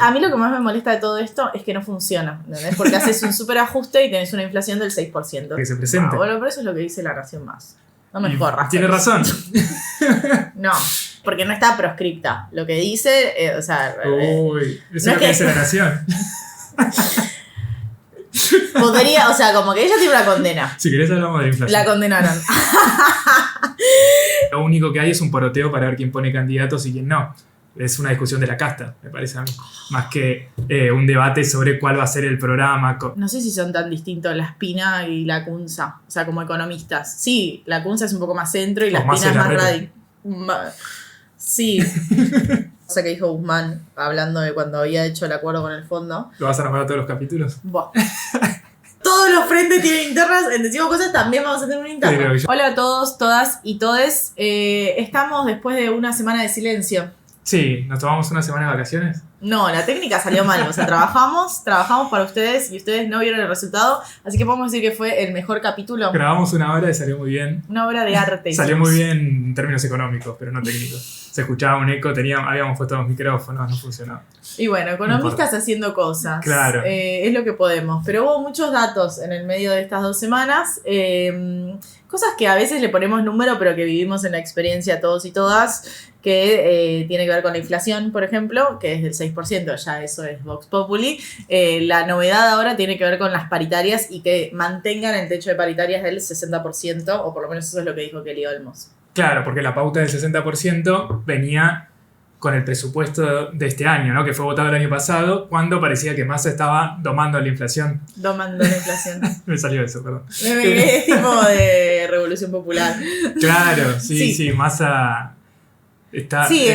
A mí lo que más me molesta de todo esto es que no funciona, ¿entendés? Porque haces un súper ajuste y tenés una inflación del 6%. Que se presente. Bueno, pero eso es lo que dice La Nación Más. No me corras. Tiene razón. No, porque no está proscripta. Lo que dice, Uy, eso es lo que dice La Nación. Podría, como que ella tiene una condena. Si querés hablamos de la inflación. La condenaron. Lo único que hay es un poroteo para ver quién pone candidatos y quién no. Es una discusión de la casta, me parece a mí. Más que un debate sobre cuál va a ser el programa. No sé si son tan distintos la Espina y la Kunza. O sea, como economistas. Sí, la Kunza es un poco más centro y la Espina es más radical. Sí. O sea, que dijo Guzmán, hablando de cuando había hecho el acuerdo con el fondo. ¿Lo vas a nombrar a todos los capítulos? Buah. Todos los frentes tienen internas. En Decimos Cosas también vamos a tener una interna. Hola a todos, todas y todes. Estamos después de una semana de silencio. Sí, ¿nos tomamos una semana de vacaciones? No, la técnica salió mal. O sea, trabajamos para ustedes y ustedes no vieron el resultado. Así que podemos decir que fue el mejor capítulo. Grabamos una hora y salió muy bien. Una obra de arte. Salió muy bien en términos económicos, pero no técnicos. Se escuchaba un eco, habíamos puesto los micrófonos, no funcionó. Y bueno, economistas haciendo cosas. Claro. Es lo que podemos. Pero hubo muchos datos en el medio de estas 2 semanas. Cosas que a veces le ponemos número, pero que vivimos en la experiencia todos y todas. Que tiene que ver con la inflación, por ejemplo, que es del 6%, ya eso es Vox Populi. La novedad ahora tiene que ver con las paritarias y que mantengan el techo de paritarias del 60%, o por lo menos eso es lo que dijo Kelly Olmos. Claro, porque la pauta del 60% venía con el presupuesto de este año, ¿no? Que fue votado el año pasado, cuando parecía que Massa estaba domando la inflación. Domando la inflación. Me salió eso, perdón. Es tipo de Revolución Popular. Claro, sí, Massa...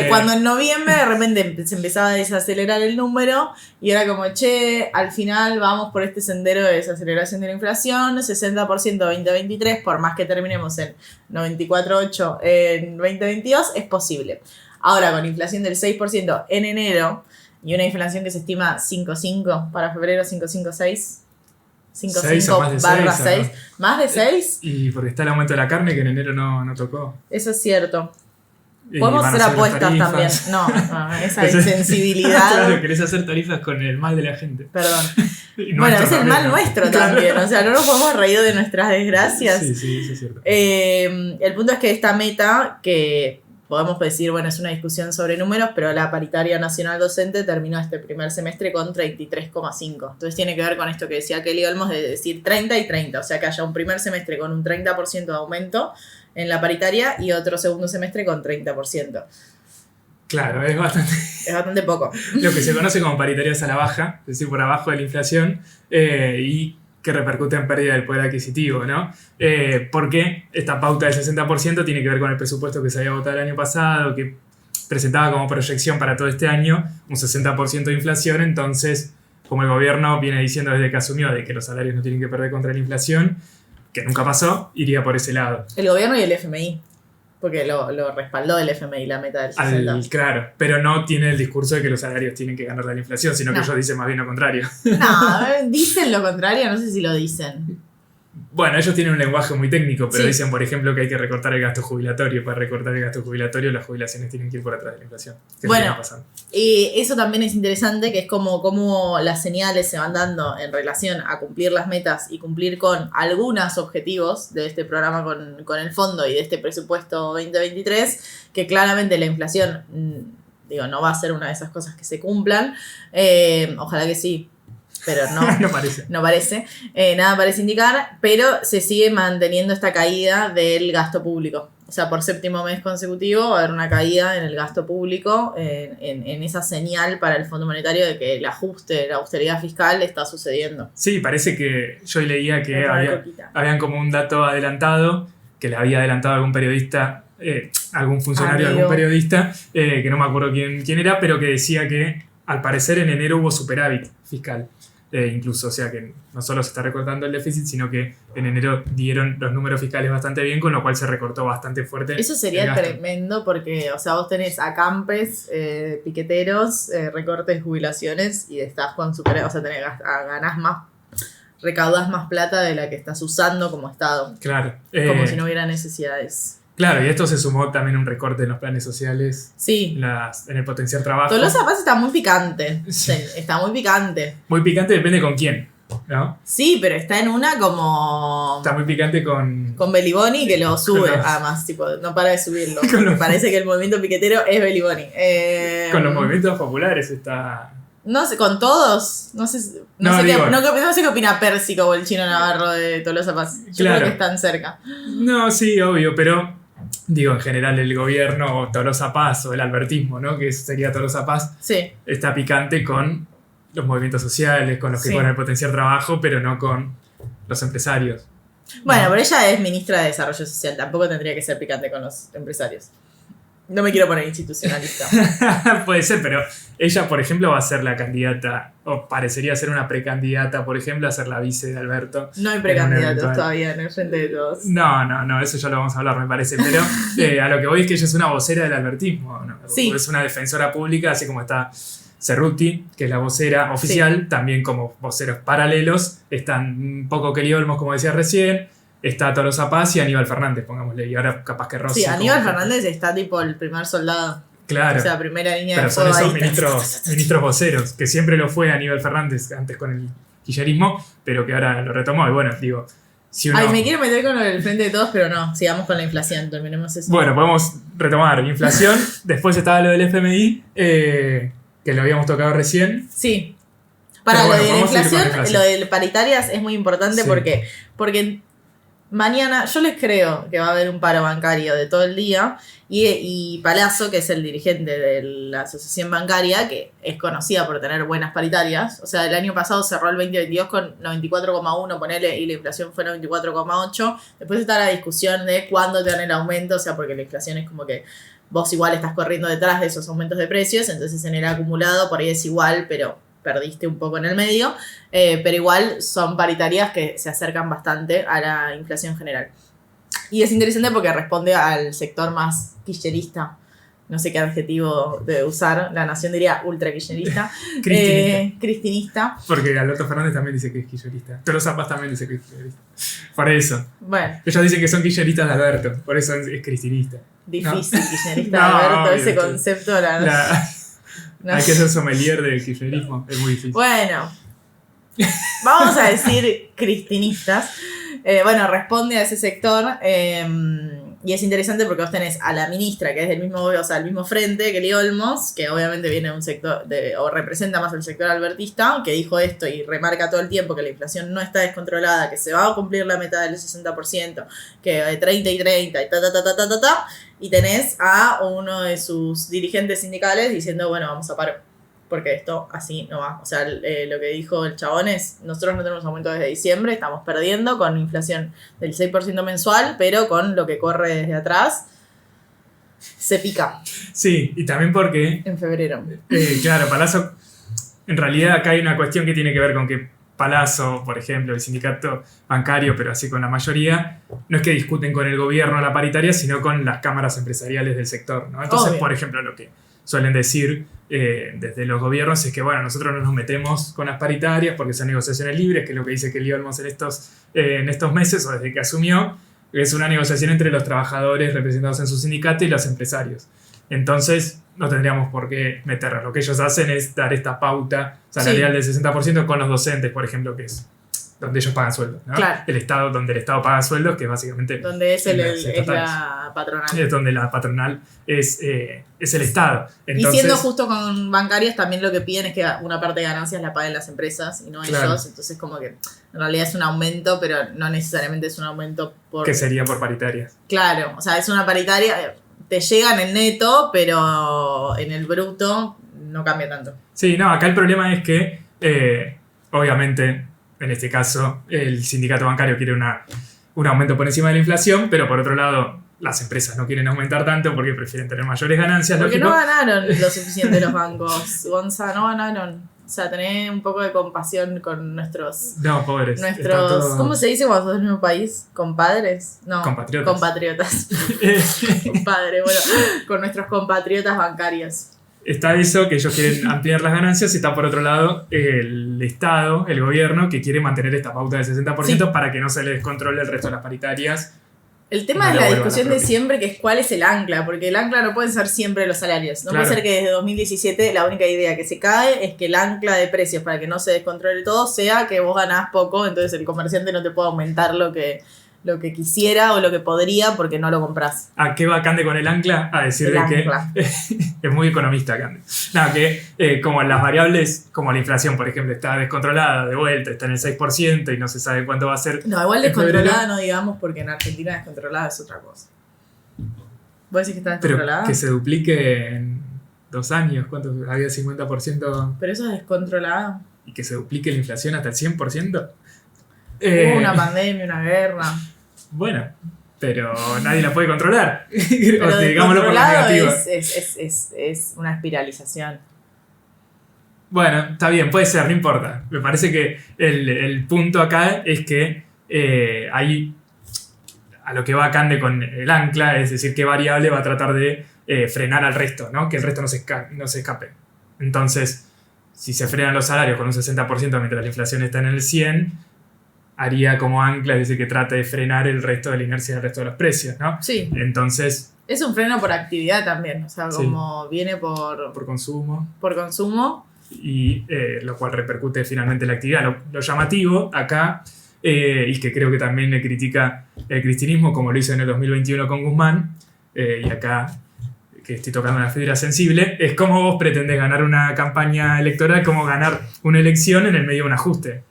Cuando en noviembre de repente se empezaba a desacelerar el número y era como, al final vamos por este sendero de desaceleración de la inflación, 60% 2023, por más que terminemos en 94,8 en 2022, es posible. Ahora, con inflación del 6% en enero y una inflación que se estima 5,5 para febrero, 5,5,6. 5,5/6. ¿Más de 6? Y porque está el aumento de la carne que en enero no tocó. Eso es cierto. Podemos hacer apuestas también. No, esa insensibilidad. Claro, querés hacer tarifas con el mal de la gente. Perdón. Bueno, es el mal nuestro también. O sea, no nos podemos reír de nuestras desgracias. Sí, eso es cierto. El punto es que esta meta, que podemos decir, bueno, es una discusión sobre números, pero la paritaria nacional docente terminó este primer semestre con 33,5. Entonces tiene que ver con esto que decía Kelly Olmos de decir 30 y 30. O sea, que haya un primer semestre con un 30% de aumento en la paritaria y otro segundo semestre con 30%. Claro, es bastante poco. Lo que se conoce como paritarias a la baja, es decir, por abajo de la inflación, y que repercute en pérdida del poder adquisitivo, ¿no? Porque esta pauta del 60% tiene que ver con el presupuesto que se había votado el año pasado, que presentaba como proyección para todo este año un 60% de inflación. Entonces, como el gobierno viene diciendo desde que asumió de que los salarios no tienen que perder contra la inflación, que nunca pasó, iría por ese lado. El gobierno y el FMI, porque lo respaldó el FMI, la meta del 60%. Claro, pero no tiene el discurso de que los salarios tienen que ganar la inflación, sino que ellos dicen más bien lo contrario. No, dicen lo contrario, no sé si lo dicen. Bueno, ellos tienen un lenguaje muy técnico, pero dicen, por ejemplo, que hay que recortar el gasto jubilatorio. Para recortar el gasto jubilatorio, las jubilaciones tienen que ir por atrás de la inflación. Bueno, y eso también es interesante, que es como las señales se van dando en relación a cumplir las metas y cumplir con algunos objetivos de este programa con el fondo y de este presupuesto 2023, que claramente la inflación, no va a ser una de esas cosas que se cumplan. Ojalá que sí. Pero no parece. No parece. Nada parece indicar, pero se sigue manteniendo esta caída del gasto público. O sea, por 7º mes consecutivo va a haber una caída en el gasto público, en esa señal para el Fondo Monetario de que el ajuste, la austeridad fiscal está sucediendo. Sí, parece que yo leía que habían como un dato adelantado, que le había adelantado algún periodista, algún funcionario, algún periodista, que no me acuerdo quién era, pero que decía que al parecer en enero hubo superávit fiscal. Incluso, o sea que no solo se está recortando el déficit, sino que en enero dieron los números fiscales bastante bien, con lo cual se recortó bastante fuerte. Eso sería tremendo porque, o sea, vos tenés acampes, piqueteros, recortes, jubilaciones y estás con superávit, o sea, ganás más, recaudás más plata de la que estás usando como Estado. Claro. Como si no hubiera necesidades. Claro, y esto se sumó también un recorte en los planes sociales, Sí. en el potenciar trabajo. Tolosa Paz está muy picante. Sí. Está muy picante. Muy picante, depende con quién, ¿no? Sí, pero está en una como... Está muy picante con... Con Beliboni, que lo sube, Con los- además, tipo, no para de subirlo. Con los- Me parece que el movimiento piquetero es Beliboni. Con los movimientos populares está... No sé, con todos. No sé, No, sé, digo- no sé qué opina Pérsico o el chino Navarro de Tolosa Paz. Yo Claro. creo que están cerca. No, sí, obvio, pero digo, en general el gobierno o Tolosa Paz o el albertismo, ¿no? Que sería Tolosa Paz, Sí. está picante con los movimientos sociales, con los que Sí. cobran el potenciar trabajo, pero no con los empresarios. Bueno, No. pero ella es ministra de Desarrollo Social. Tampoco tendría que ser picante con los empresarios. No me quiero poner institucionalista. Puede ser, pero ella, por ejemplo, va a ser la candidata, o parecería ser una precandidata, por ejemplo, a ser la vice de Alberto. No hay En un precandidatos eventual- todavía en el frente de todos. No, eso ya lo vamos a hablar, me parece. Pero a lo que voy es que ella es una vocera del albertismo, ¿no? Sí. Es una defensora pública, así como está Cerruti, que es la vocera oficial, también como voceros paralelos. Están Poco Kelly Olmos, como decía recién, está Tolosa Paz y Aníbal Fernández, pongámosle. Y ahora capaz que Rossi. Sí, como- Aníbal Fernández está tipo el primer soldado. Claro. O sea, primera línea Pero de son fuego esos ahí. ministros voceros, que siempre lo fue Aníbal Fernández, antes con el kirchnerismo, pero que ahora lo retomó. Y bueno, digo, si uno... Ay, me quiero meter con el frente de todos, pero no. Sigamos con la inflación, terminemos eso. Bueno, podemos retomar inflación. Después estaba lo del FMI, que lo habíamos tocado recién. Sí. Para Pero lo bueno, de la vamos a ir con inflación, la inflación. lo de paritarias es muy importante Sí. porque mañana yo les creo que va a haber un paro bancario de todo el día y Palazzo, que es el dirigente de la asociación bancaria, que es conocida por tener buenas paritarias, o sea, el año pasado cerró el 2022 con 94,1, ponele, y la inflación fue 94,8. Después está la discusión de cuándo te dan el aumento, o sea, porque la inflación es como que vos igual estás corriendo detrás de esos aumentos de precios, entonces en el acumulado por ahí es igual, pero perdiste un poco en el medio, pero igual son paritarias que se acercan bastante a la inflación general. Y es interesante porque responde al sector más kirchnerista, no sé qué adjetivo debe usar, La Nación diría ultra kirchnerista, Cristinista. cristinista. Porque Alberto Fernández también dice que es kirchnerista. Tolosa Paz también dice que es kirchnerista. Por eso. Bueno, Ellos dicen que son kirchneristas de Alberto, por eso es cristinista. difícil kirchnerista No, de Alberto, obvio, ese sí. concepto. Hay que ser sommelier del kirchnerismo, es muy difícil. Bueno, vamos a decir cristinistas. Bueno, responde a ese sector y es interesante porque vos tenés a la ministra, que es del mismo, o sea, del mismo frente, Kelly Olmos, que obviamente viene de un sector, o representa más el sector albertista, que dijo esto y remarca todo el tiempo que la inflación no está descontrolada, que se va a cumplir la meta del 60%, que de 30 y 30 y ta. Y tenés a uno de sus dirigentes sindicales diciendo, bueno, vamos a paro, porque esto así no va. O sea, lo que dijo el chabón es, nosotros no tenemos aumento desde diciembre, estamos perdiendo con inflación del 6% mensual, pero con lo que corre desde atrás, se pica Sí, y también porque, en febrero. claro, Palazzo, en realidad acá hay una cuestión que tiene que ver con que Palazzo, por ejemplo, el sindicato bancario, pero así con la mayoría, no es que discuten con el gobierno la paritaria, sino con las cámaras empresariales del sector, ¿no? Entonces, Obvio. por ejemplo, lo que suelen decir desde los gobiernos es que, bueno, nosotros no nos metemos con las paritarias porque son negociaciones libres, que es lo que dice Kelly Olmos en estos meses o desde que asumió, que es una negociación entre los trabajadores representados en su sindicato y los empresarios. Entonces, no tendríamos por qué meternos. Lo que ellos hacen es dar esta pauta salarial del 60% con los docentes, por ejemplo, que es donde ellos pagan sueldos, ¿no? Claro. El Estado, donde el Estado paga sueldos, que básicamente Donde es, las es estatales. la patronal. Es donde la patronal es el Estado. Entonces, Y siendo justo con bancarias, también lo que piden es que una parte de ganancias la paguen las empresas y no Claro. ellos. Entonces, como que en realidad es un aumento, pero no necesariamente es un aumento por... que sería por paritarias. Claro, o sea, es una paritaria, te llega en el neto, pero en el bruto no cambia tanto. Sí, no, acá el problema es que, obviamente, en este caso, el sindicato bancario quiere un aumento por encima de la inflación, pero por otro lado, las empresas no quieren aumentar tanto porque prefieren tener mayores ganancias, Porque lógico. no ganaron lo suficiente los bancos, Gonza, no ganaron. O sea, tener un poco de compasión con nuestros... No, pobres. están Nuestros, todos- ¿cómo se dice cuando sos del mismo país? ¿Compadres? No, Compatriotas. compatriotas. Compadre, bueno, con nuestros compatriotas bancarios. Está eso, que ellos quieren ampliar las ganancias, y está por otro lado el Estado, el gobierno, que quiere mantener esta pauta del 60% Sí. para que no se le descontrole el resto de las paritarias El tema es la discusión de siempre, que es cuál es el ancla, porque el ancla no pueden ser siempre los salarios. No puede ser que desde 2017 la única idea que se cae es que el ancla de precios para que no se descontrole todo sea que vos ganás poco, entonces el comerciante no te puede aumentar lo que quisiera o lo que podría porque no lo compras. ¿A qué va Cande con el ancla? A decir de que es muy economista Cande. No, que como las variables, como la inflación, por ejemplo, está descontrolada de vuelta, está en el 6% y no se sabe cuánto va a ser. No, igual descontrolada no digamos, porque en Argentina descontrolada es otra cosa. ¿Vos decís que está descontrolada? Pero que se duplique en 2 años, ¿cuánto? Había 50%. Pero eso es descontrolado. Y que se duplique la inflación hasta el 100%. Hubo una pandemia, una guerra. Bueno, pero nadie la puede controlar. Pero o sea, digámoslo por la negativa. Es una espiralización. Bueno, está bien, puede ser, no importa. Me parece que el punto acá es que hay a lo que va Cande con el ancla, es decir, qué variable va a tratar de frenar al resto, ¿no? Que el resto no se escape. Entonces, si se frenan los salarios con un 60% mientras la inflación está en el 100%, haría como ancla, es decir, que trate de frenar el resto de la inercia del resto de los precios, ¿no? Sí. Entonces... Es un freno por actividad también, o sea, como viene por consumo. Por consumo. Y lo cual repercute finalmente en la actividad. Lo llamativo acá, y que creo que también le critica el cristinismo, como lo hizo en el 2021 con Guzmán, y acá que estoy tocando una fibra sensible, es cómo vos pretendés ganar una campaña electoral, cómo ganar una elección en el medio de un ajuste,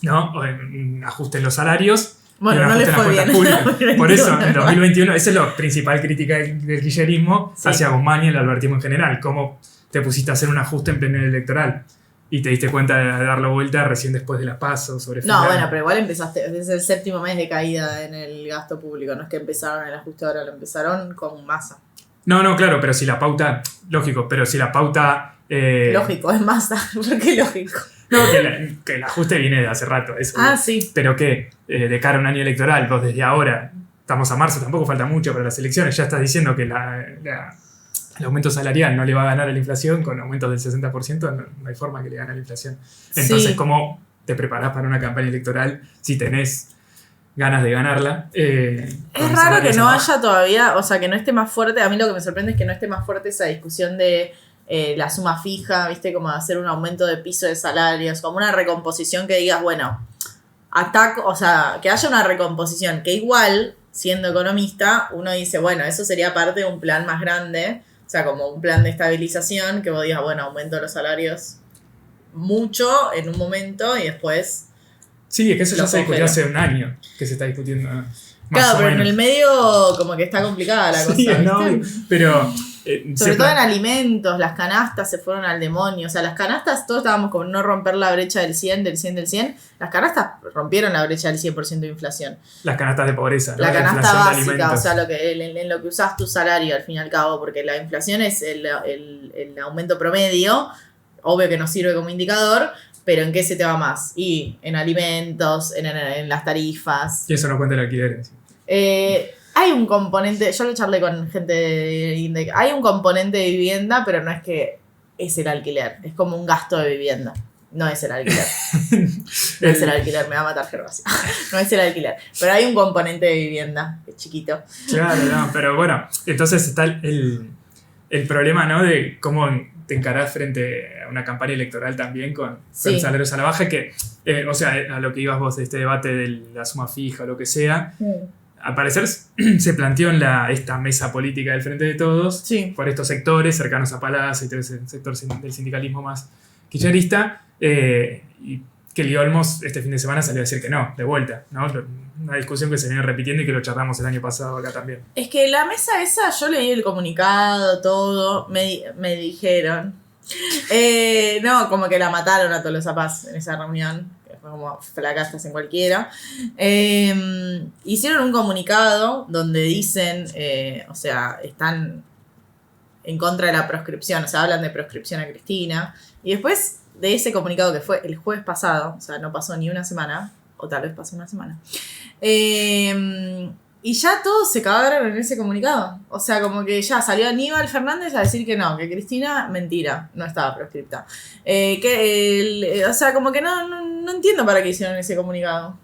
¿no? O en un ajuste en los salarios. Bueno, no le fue bien. Por eso, en 2021, esa es la principal crítica del kirchnerismo hacia Guzmán y el albertismo en general. Cómo te pusiste a hacer un ajuste en pleno electoral y te diste cuenta de dar la vuelta recién después de las PASO. No, bueno, pero igual empezaste, es el 7º mes de caída en el gasto público. No es que empezaron el ajuste ahora, lo empezaron con masa. No, claro, pero si la pauta... Lógico, pero si la pauta... Lógico, es masa. ¿Por qué lógico? No, que el ajuste viene de hace rato. Eso, sí. Pero que de cara a un año electoral, vos desde ahora, estamos a marzo, tampoco falta mucho para las elecciones, ya estás diciendo que el aumento salarial no le va a ganar a la inflación, con aumentos del 60% no hay forma que le gane a la inflación. Entonces, ¿cómo te preparás para una campaña electoral si tenés ganas de ganarla? Es raro que no haya todavía, o sea, que no esté más fuerte. A mí lo que me sorprende es que no esté más fuerte esa discusión de la suma fija, ¿viste? Como hacer un aumento de piso de salarios, como una recomposición que digas, bueno, o sea, que haya una recomposición, que igual, siendo economista, uno dice, bueno, eso sería parte de un plan más grande, o sea, como un plan de estabilización, que vos digas, bueno, aumento los salarios mucho en un momento y después... Sí, es que eso ya se discutió hace un año, que se está discutiendo. Claro, pero en el medio como que está complicada la cosa, ¿viste? No, pero... Sobre todo en alimentos, las canastas se fueron al demonio. O sea, las canastas, todos estábamos como no romper la brecha del 100. Las canastas rompieron la brecha del 100% de inflación. Las canastas de pobreza, ¿no? La canasta básica, o sea, en lo que usás tu salario al fin y al cabo, porque la inflación es el aumento promedio, obvio que nos sirve como indicador, pero ¿en qué se te va más? Y en alimentos, en las tarifas. Y eso no cuenta el alquiler. Hay un componente, yo lo charlé con gente de INDEC, hay un componente de vivienda, pero no es que es el alquiler, es como un gasto de vivienda, no es el alquiler. No es el alquiler, me va a matar Gervasio. No es el alquiler, pero hay un componente de vivienda, que es chiquito. Claro, no, pero bueno, entonces está el problema, ¿no? De cómo te encarás frente a una campaña electoral también con salarios a la baja, que, o sea, a lo que ibas vos de este debate de la suma fija o lo que sea. Al parecer se planteó en esta mesa política del Frente de Todos, por estos sectores cercanos a Palacio y todo ese sector del sindicalismo más kirchnerista, y Kelly Olmos este fin de semana salió a decir que no, de vuelta, ¿no? Una discusión que se viene repitiendo y que lo charlamos el año pasado acá también. Es que la mesa esa, yo leí el comunicado, todo, me dijeron, no, como que la mataron a Tolosa Paz en esa reunión. Como flacastas en cualquiera. Hicieron un comunicado donde dicen, o sea, están en contra de la proscripción, o sea, hablan de proscripción a Cristina. Y después de ese comunicado que fue el jueves pasado, o sea, no pasó ni una semana, o tal vez pasó una semana, y ya todos se cagaron en ese comunicado. O sea, como que ya salió Aníbal Fernández a decir que no, que Cristina, mentira, no estaba proscripta. O sea, como que no entiendo para qué hicieron ese comunicado.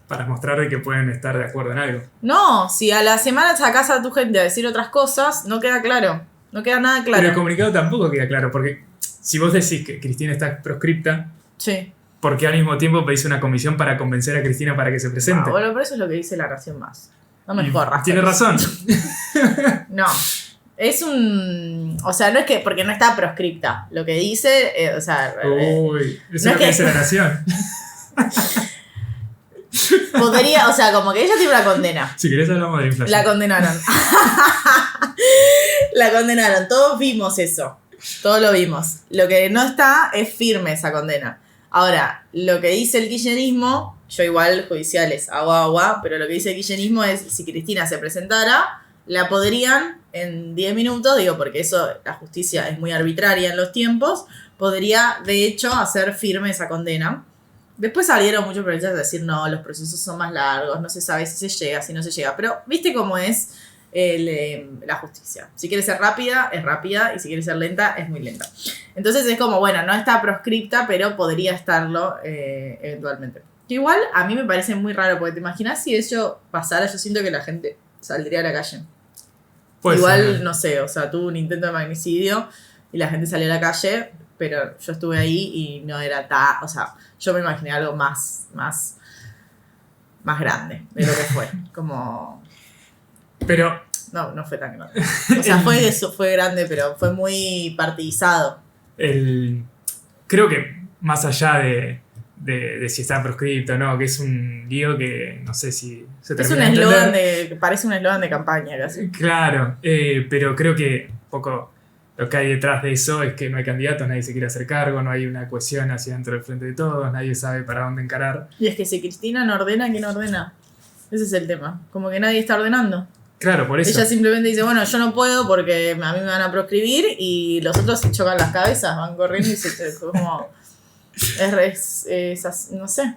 para mostrar que pueden estar de acuerdo en algo. No, si a la semana sacás a tu gente a decir otras cosas, no queda claro. No queda nada claro. Pero el comunicado tampoco queda claro, porque si vos decís que Cristina está proscripta, sí. ¿por qué al mismo tiempo pedís una comisión para convencer a Cristina para que se presente? Bueno, pero eso es lo que dice La Nación Más. No me corras. Tiene razón. No. Es un... O sea, no es que... Porque no está proscripta. Lo que dice... o sea... Uy, eso no es lo que dice La Nación. Podría... O sea, como que ella tiene una condena. Si querés hablamos de la inflación. La condenaron. La condenaron. Todos vimos eso. Todos lo vimos. Lo que no está es firme esa condena. Ahora, lo que dice el kirchnerismo... Yo igual judiciales, agua, pero lo que dice el kirchnerismo es si Cristina se presentara, la podrían en 10 minutos, digo, porque eso, la justicia es muy arbitraria en los tiempos, podría de hecho hacer firme esa condena. Después salieron muchos periodistas a decir, no, los procesos son más largos, no se sabe si se llega, si no se llega, pero viste cómo es la justicia. Si quiere ser rápida, es rápida, y si quiere ser lenta, es muy lenta. Entonces es como, bueno, no está proscripta, pero podría estarlo eventualmente. Que igual a mí me parece muy raro, porque te imaginas si eso pasara, yo siento que la gente saldría a la calle. Puede igual, ser. no sé, o sea, tuvo un intento de magnicidio y la gente salió a la calle, pero yo estuve ahí y no era o sea, yo me imaginé algo más grande de lo que fue. Como... Pero... No fue tan grande. O sea, fue grande, pero fue muy partidizado. Creo que más allá de si está proscripto o no, que es un lío que no sé si se termina es un de entender. parece un eslogan de campaña casi. Claro, pero creo que un poco lo que hay detrás de eso es que no hay candidatos, nadie se quiere hacer cargo, no hay una cohesión hacia dentro del frente de todos, nadie sabe para dónde encarar. Y es que si Cristina no ordena, ¿quién ordena? Ese es el tema. Como que nadie está ordenando. Claro, por eso. Ella simplemente dice, bueno, yo no puedo porque a mí me van a proscribir, y los otros se chocan las cabezas, van corriendo y se como... no sé.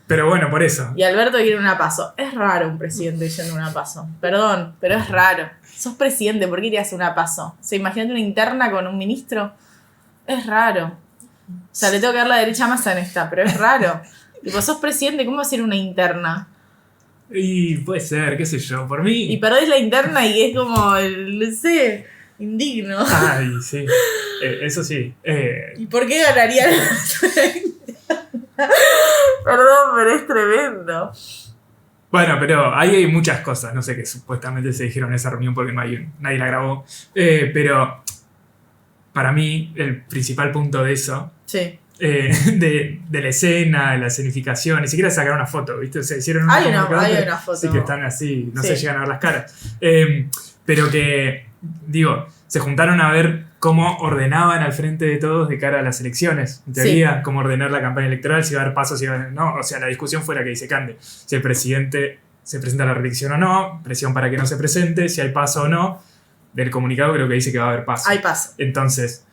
Pero bueno, por eso. Y Alberto quiere una PASO. Es raro un presidente yendo a una PASO. Perdón, pero es raro. Sos presidente, ¿por qué irías a una PASO? ¿Se imagínate una interna con un ministro? Es raro. O sea, le tengo que dar la derecha más en esta, pero es raro. Tipo, sos presidente, ¿cómo vas a ir a una interna? Y puede ser, qué sé yo, por mí... Y perdés la interna y es como, no sé, indigno. Ay, sí, eso sí. ¿Y por qué ganaría la Perdón, pero es tremendo. Bueno, pero ahí hay muchas cosas, no sé, que supuestamente se dijeron en esa reunión porque nadie la grabó. Pero para mí el principal punto de eso... Sí. De la escena, de la escenificación, ni siquiera sacaron una foto, ¿viste? O sea, hicieron hay una foto. Sí, que están así, no se llegan a ver las caras. Pero que, digo, se juntaron a ver cómo ordenaban al frente de todos de cara a las elecciones. En teoría, cómo ordenar la campaña electoral, si iba a haber pasos, si iba a haber... No, o sea, la discusión fue la que dice Cande. Si el presidente se presenta a la reelección o no, presión para que no se presente, si hay paso o no. Del comunicado creo que dice que va a haber paso. Hay paso. Entonces...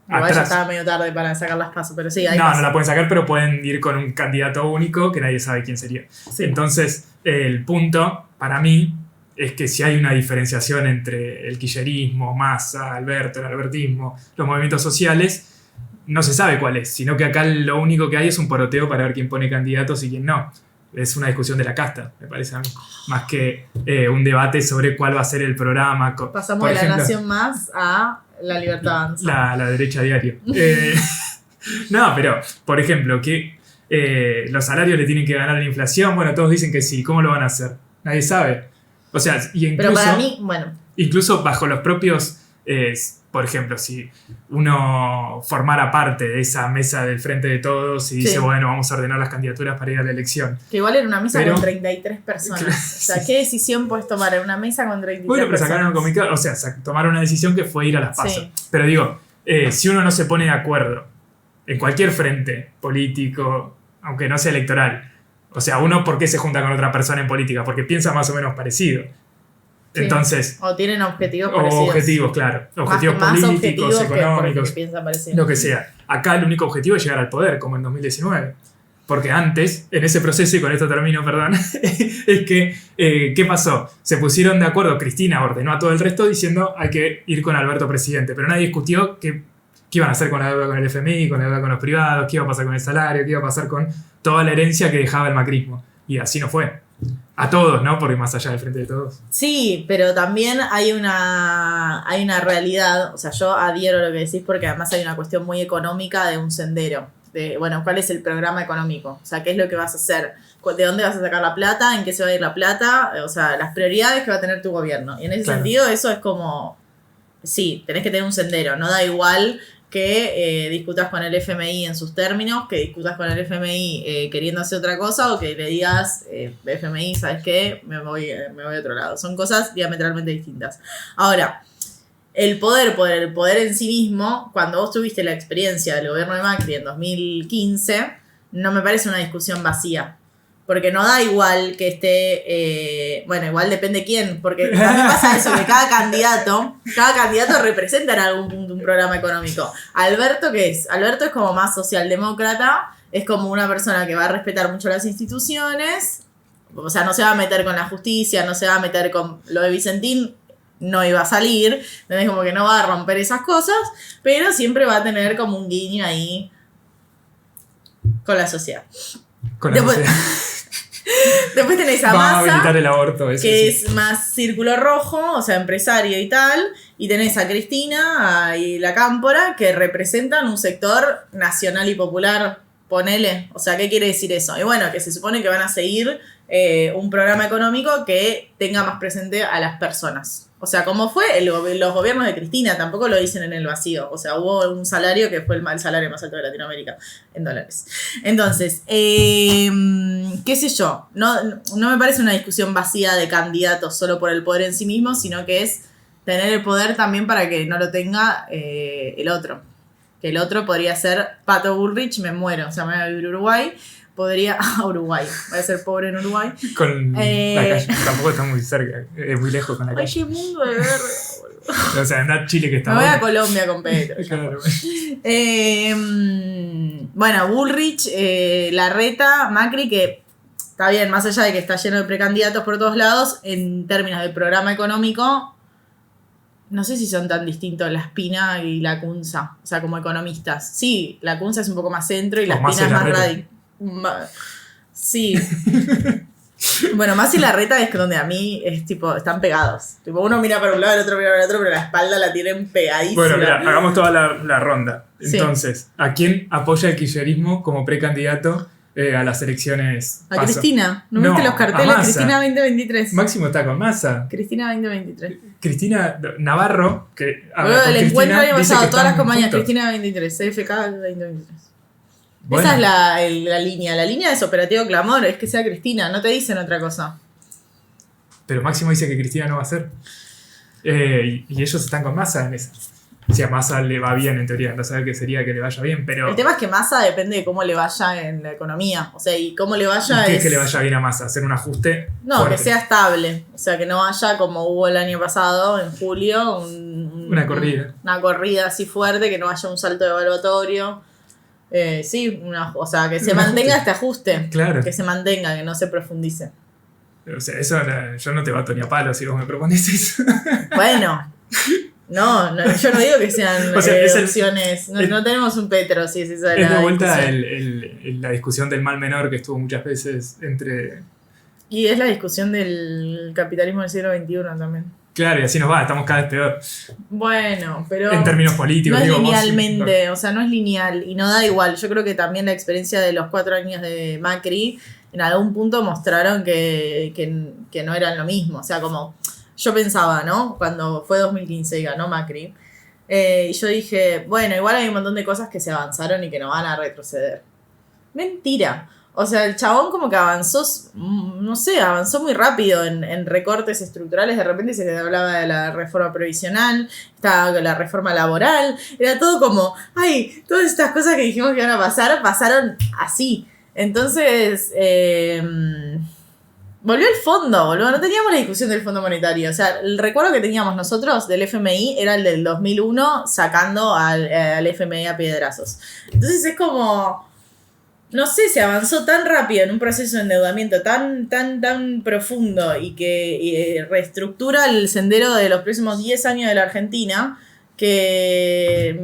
Igual ya estaba medio tarde para sacar las pasos, pero sí, hay no paso. No la pueden sacar, pero pueden ir con un candidato único que nadie sabe quién sería. Sí. Entonces, el punto, para mí, es que si hay una diferenciación entre el kirchnerismo, Massa, Alberto, el albertismo, los movimientos sociales, no se sabe cuál es, sino que acá lo único que hay es un poroteo para ver quién pone candidatos y quién no. Es una discusión de la casta, me parece a mí, más que un debate sobre cuál va a ser el programa. Pasamos de La Nación Más a La Libertad Avanza. La derecha diario. No, pero, por ejemplo, que los salarios le tienen que ganar la inflación. Bueno, todos dicen que sí. ¿Cómo lo van a hacer? Nadie sabe. O sea, y incluso, pero para mí, bueno. Incluso bajo los propios... por ejemplo, si uno formara parte de esa mesa del frente de todos y dice, bueno, vamos a ordenar las candidaturas para ir a la elección. Que igual era una mesa con 33 personas. Claro, o sea, ¿qué decisión puedes tomar en una mesa con 33 personas? Bueno, pero sacaron un comunicado, o sea, tomaron una decisión que fue ir a las PASO. Sí. Pero digo, si uno no se pone de acuerdo en cualquier frente político, aunque no sea electoral, o sea, uno, ¿por qué se junta con otra persona en política? Porque piensa más o menos parecido. Sí. Entonces, o tienen objetivos parecidos. O objetivos, claro. Objetivos más políticos, objetivos económicos, que lo que sea. Acá el único objetivo es llegar al poder, como en 2019. Porque antes, en ese proceso, y con esto termino, perdón, es que, ¿qué pasó? Se pusieron de acuerdo, Cristina ordenó a todo el resto diciendo hay que ir con Alberto presidente, pero nadie discutió que qué iban a hacer con la deuda con el FMI, con la deuda con los privados, qué iba a pasar con el salario, qué iba a pasar con toda la herencia que dejaba el macrismo. Y así no fue. A todos, ¿no? Porque más allá del Frente de Todos. Sí, pero también hay una realidad, o sea, yo adhiero a lo que decís porque además hay una cuestión muy económica de un sendero. Bueno, ¿cuál es el programa económico? O sea, ¿qué es lo que vas a hacer? ¿De dónde vas a sacar la plata? ¿En qué se va a ir la plata? O sea, las prioridades que va a tener tu gobierno. Y en ese sentido, eso es como... Sí, tenés que tener un sendero. No da igual que discutas con el FMI en sus términos, que discutas con el FMI queriendo hacer otra cosa, o que le digas, FMI, ¿sabes qué? Me voy a otro lado. Son cosas diametralmente distintas. Ahora... El poder en sí mismo, cuando vos tuviste la experiencia del gobierno de Macri en 2015, no me parece una discusión vacía. Porque no da igual que esté... bueno, igual depende quién, porque también pasa eso, que cada candidato representa en algún punto un programa económico. Alberto, ¿qué es? Alberto es como más socialdemócrata, es como una persona que va a respetar mucho las instituciones, o sea, no se va a meter con la justicia, no se va a meter con lo de Vicentín, no iba a salir, entonces como que no va a romper esas cosas, pero siempre va a tener como un guiño ahí con la sociedad. Después tenés a Massa, Massa, habilitar el aborto, eso que sí. es más círculo rojo, o sea, empresario y tal, y tenés a Cristina y la Cámpora, que representan un sector nacional y popular, ponele, o sea, ¿qué quiere decir eso? Y bueno, que se supone que van a seguir un programa económico que tenga más presente a las personas. O sea, como fue los gobiernos de Cristina, tampoco lo dicen en el vacío. O sea, hubo un salario que fue el salario más alto de Latinoamérica en dólares. Entonces, qué sé yo, no me parece una discusión vacía de candidatos solo por el poder en sí mismo, sino que es tener el poder también para que no lo tenga el otro. Que el otro podría ser Pato Bullrich, me muero, o sea, me voy a vivir a Uruguay. Podría a Uruguay, voy a ser pobre en Uruguay. Con la calle, tampoco está muy cerca, es muy lejos con la calle. Ay, qué mundo de verde. O sea, anda a Chile que está Me voy bueno. a Colombia con Pedro. Claro. Bueno, Bullrich, Larreta, Macri, que está bien, más allá de que está lleno de precandidatos por todos lados, en términos de programa económico, no sé si son tan distintos la Espina y la Cunza, o sea, como economistas. Sí, la Cunza es un poco más centro y la Espina es más radical. Sí. Bueno, más y Larreta es donde a mí es tipo, están pegados. Tipo, uno mira para un lado, el otro mira para el otro, pero la espalda la tienen pegadísima. Bueno, mira, hagamos toda la ronda. Sí. Entonces, ¿a quién apoya el kirchnerismo como precandidato a las elecciones? A Cristina. ¿No viste los carteles? Cristina 2023. Máximo está con Massa. Cristina 2023. Cristina Navarro, que luego del encuentro había pasado todas las compañías. juntos. Cristina 23, CFK 2023. Bueno. Esa es la línea. La línea es operativo clamor, es que sea Cristina, no te dicen otra cosa. Pero Máximo dice que Cristina no va a ser. Y ellos están con Massa en esa. Si a Massa le va bien, en teoría, no saber qué sería que le vaya bien, pero... El tema es que Massa depende de cómo le vaya en la economía. O sea, y cómo le vaya ¿Qué es que le vaya bien a Massa? ¿Hacer un ajuste? No, fuerte. que sea estable. O sea, que no vaya como hubo el año pasado, en julio, una corrida. Una corrida así fuerte, que no haya un salto evaluatorio. Sí, o sea, que se mantenga este ajuste. Claro. Que se mantenga, que no se profundice. O sea, eso yo no te bato ni a palo si vos me propones eso. Bueno, no, yo no digo que sean o sea, opciones. No tenemos un Petro, si es esa es la de vuelta discusión. la discusión del mal menor que estuvo muchas veces entre... Y es la discusión del capitalismo del siglo XXI también. Claro, y así nos va, estamos cada vez peor. Bueno, pero... En términos políticos, no es digo, linealmente, o sea, no es lineal y no da igual. Yo creo que también la experiencia de los 4 años de Macri en algún punto mostraron que no eran lo mismo. O sea, como yo pensaba, ¿no? Cuando fue 2015 y ganó Macri, y yo dije, bueno, igual hay un montón de cosas que se avanzaron y que no van a retroceder. Mentira. O sea, el chabón como que avanzó, no sé, avanzó muy rápido en recortes estructurales. De repente se hablaba de la reforma previsional, estaba la reforma laboral. Era todo como, ay, todas estas cosas que dijimos que iban a pasar, pasaron así. Entonces, volvió el fondo, no teníamos la discusión del Fondo Monetario. O sea, el recuerdo que teníamos nosotros del FMI era el del 2001 sacando al FMI a piedrazos. Entonces es como... No sé, se avanzó tan rápido en un proceso de endeudamiento tan profundo y que reestructura el sendero de los próximos 10 años de la Argentina que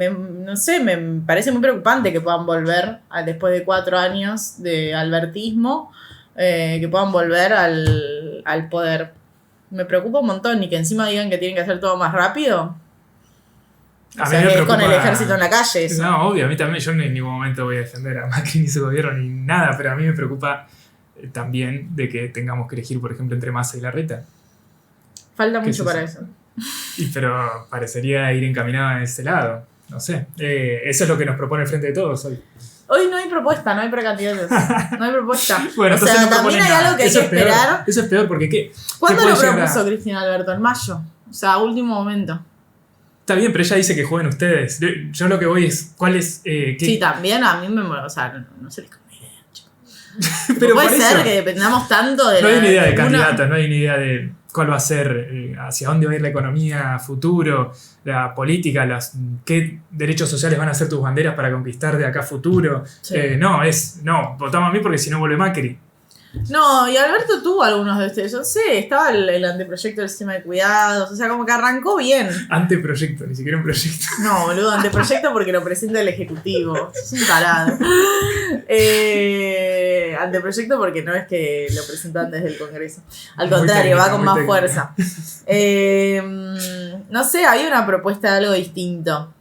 no sé, me parece muy preocupante que puedan volver después de 4 años de albertismo, que puedan volver al poder. Me preocupa un montón y que encima digan que tienen que hacer todo más rápido. A O mí sea, me que es preocupa, con el ejército en la calle eso. No, obvio, a mí también, yo en ningún momento voy a defender a Macri ni su gobierno ni nada, pero a mí me preocupa también de que tengamos que elegir, por ejemplo, entre Massa y Larreta. Falta ¿Qué mucho es para eso? eso. Pero parecería ir encaminada en ese lado. No sé. Eso es lo que nos propone el Frente de Todos hoy. Hoy no hay propuesta, no hay precandidatos. No hay propuesta. Bueno, o sea, entonces no también proponen hay nada. algo que hay Eso que es peor. esperar. Eso es peor porque ¿qué? ¿Cuándo ¿Qué lo puede llegar propuso a- Cristina Alberto? En mayo. O sea, último momento. Está bien, pero ella dice que jueguen ustedes. Yo lo que voy es, ¿cuál es? Sí, también a mí o sea, no se les conviene. Pero puede por ser eso, que dependamos tanto de no hay una idea de una- candidatos, no hay una idea de cuál va a ser, hacia dónde va a ir la economía a futuro, la política, qué derechos sociales van a ser tus banderas para conquistar de acá a futuro. Sí. No, votamos a mí porque si no vuelve Macri. No, y Alberto tuvo algunos de estos. Yo sé, estaba el anteproyecto del sistema de cuidados. O sea, como que arrancó bien. Anteproyecto, ni siquiera un proyecto. No, boludo, anteproyecto porque lo presenta el Ejecutivo. Es un tarado. Anteproyecto porque no es que lo presentan desde el Congreso. Al Muy contrario, va técnica, con muy más técnica. fuerza. No sé, había una propuesta de algo distinto.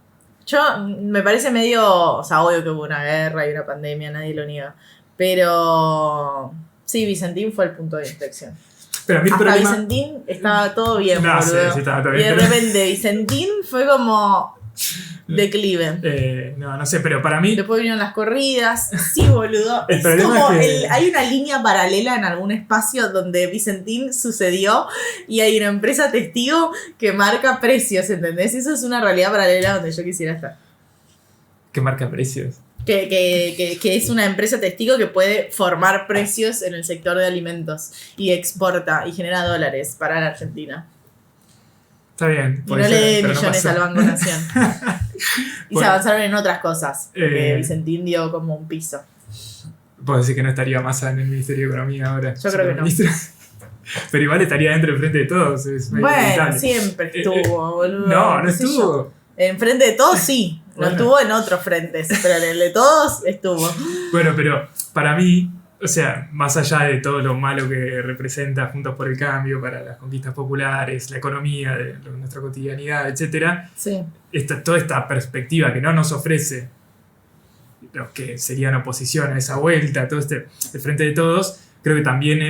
Me parece medio. O sea, obvio que hubo una guerra y una pandemia, nadie lo niega. Pero. Sí, Vicentín fue el punto de inflexión. Pero a mí el Hasta problema... Vicentín estaba todo bien, No, sí, boludo. sí, estaba todo Y bien, de pero- repente Vicentín fue como declive. no sé, pero para mí... Después vinieron las corridas. Sí, boludo. El Es problema como es que- hay una línea paralela en algún espacio donde Vicentín sucedió y hay una empresa testigo que marca precios, ¿entendés? Eso es una realidad paralela donde yo quisiera estar. Que marca precios. Que es una empresa testigo que puede formar precios en el sector de alimentos y exporta y genera dólares para la Argentina. Está bien. Y puede no le ser, dé pero no millones pasó. al Banco Nación. Y se Bueno. avanzaron en otras cosas. Que Eh. Vicentín dio como un piso. Puedo decir que no estaría más en el Ministerio de Economía ahora. Yo creo que no. Ministro. Pero igual estaría dentro del Frente de Todos. Es medio Bueno, inevitable. siempre estuvo, boludo. No, no qué sé yo. estuvo. En frente de todos sí. No Bueno. estuvo en otros frentes. Pero en el de todos estuvo. Bueno, pero para mí, o sea, más allá de todo lo malo que representa Juntos por el Cambio para las conquistas populares, la economía de nuestra cotidianidad, etcétera, Sí. toda esta perspectiva que no nos ofrece los que serían oposición a esa vuelta, todo el Frente de Todos, creo que también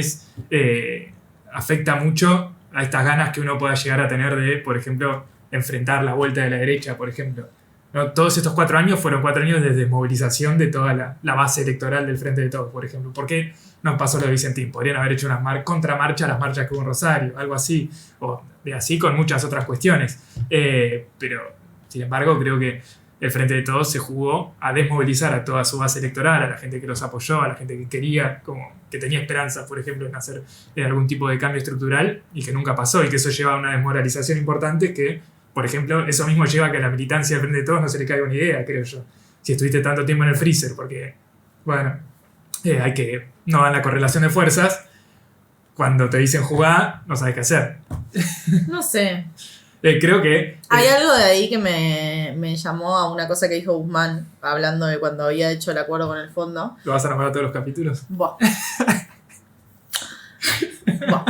afecta mucho a estas ganas que uno pueda llegar a tener de, por ejemplo, enfrentar la vuelta de la derecha, por ejemplo. ¿No? Todos estos 4 años fueron 4 años de desmovilización de toda la base electoral del Frente de Todos, por ejemplo. ¿Por qué no pasó lo de Vicentín? Podrían haber hecho una contramarcha a las marchas que hubo en Rosario, algo así, o de así con muchas otras cuestiones. Pero, sin embargo, creo que el Frente de Todos se jugó a desmovilizar a toda su base electoral, a la gente que los apoyó, a la gente que quería, como que tenía esperanza, por ejemplo, en hacer algún tipo de cambio estructural y que nunca pasó, y que eso lleva a una desmoralización importante que, por ejemplo, eso mismo lleva a que a la militancia del Frente de Todos no se le caiga una idea, creo yo. Si estuviste tanto tiempo en el freezer, porque, bueno, no dan la correlación de fuerzas, cuando te dicen jugar, no sabes qué hacer. No sé. Creo que... Hay algo de ahí que me llamó a una cosa que dijo Guzmán, hablando de cuando había hecho el acuerdo con el fondo. ¿Lo vas a nombrar todos los capítulos? Buah. Buah.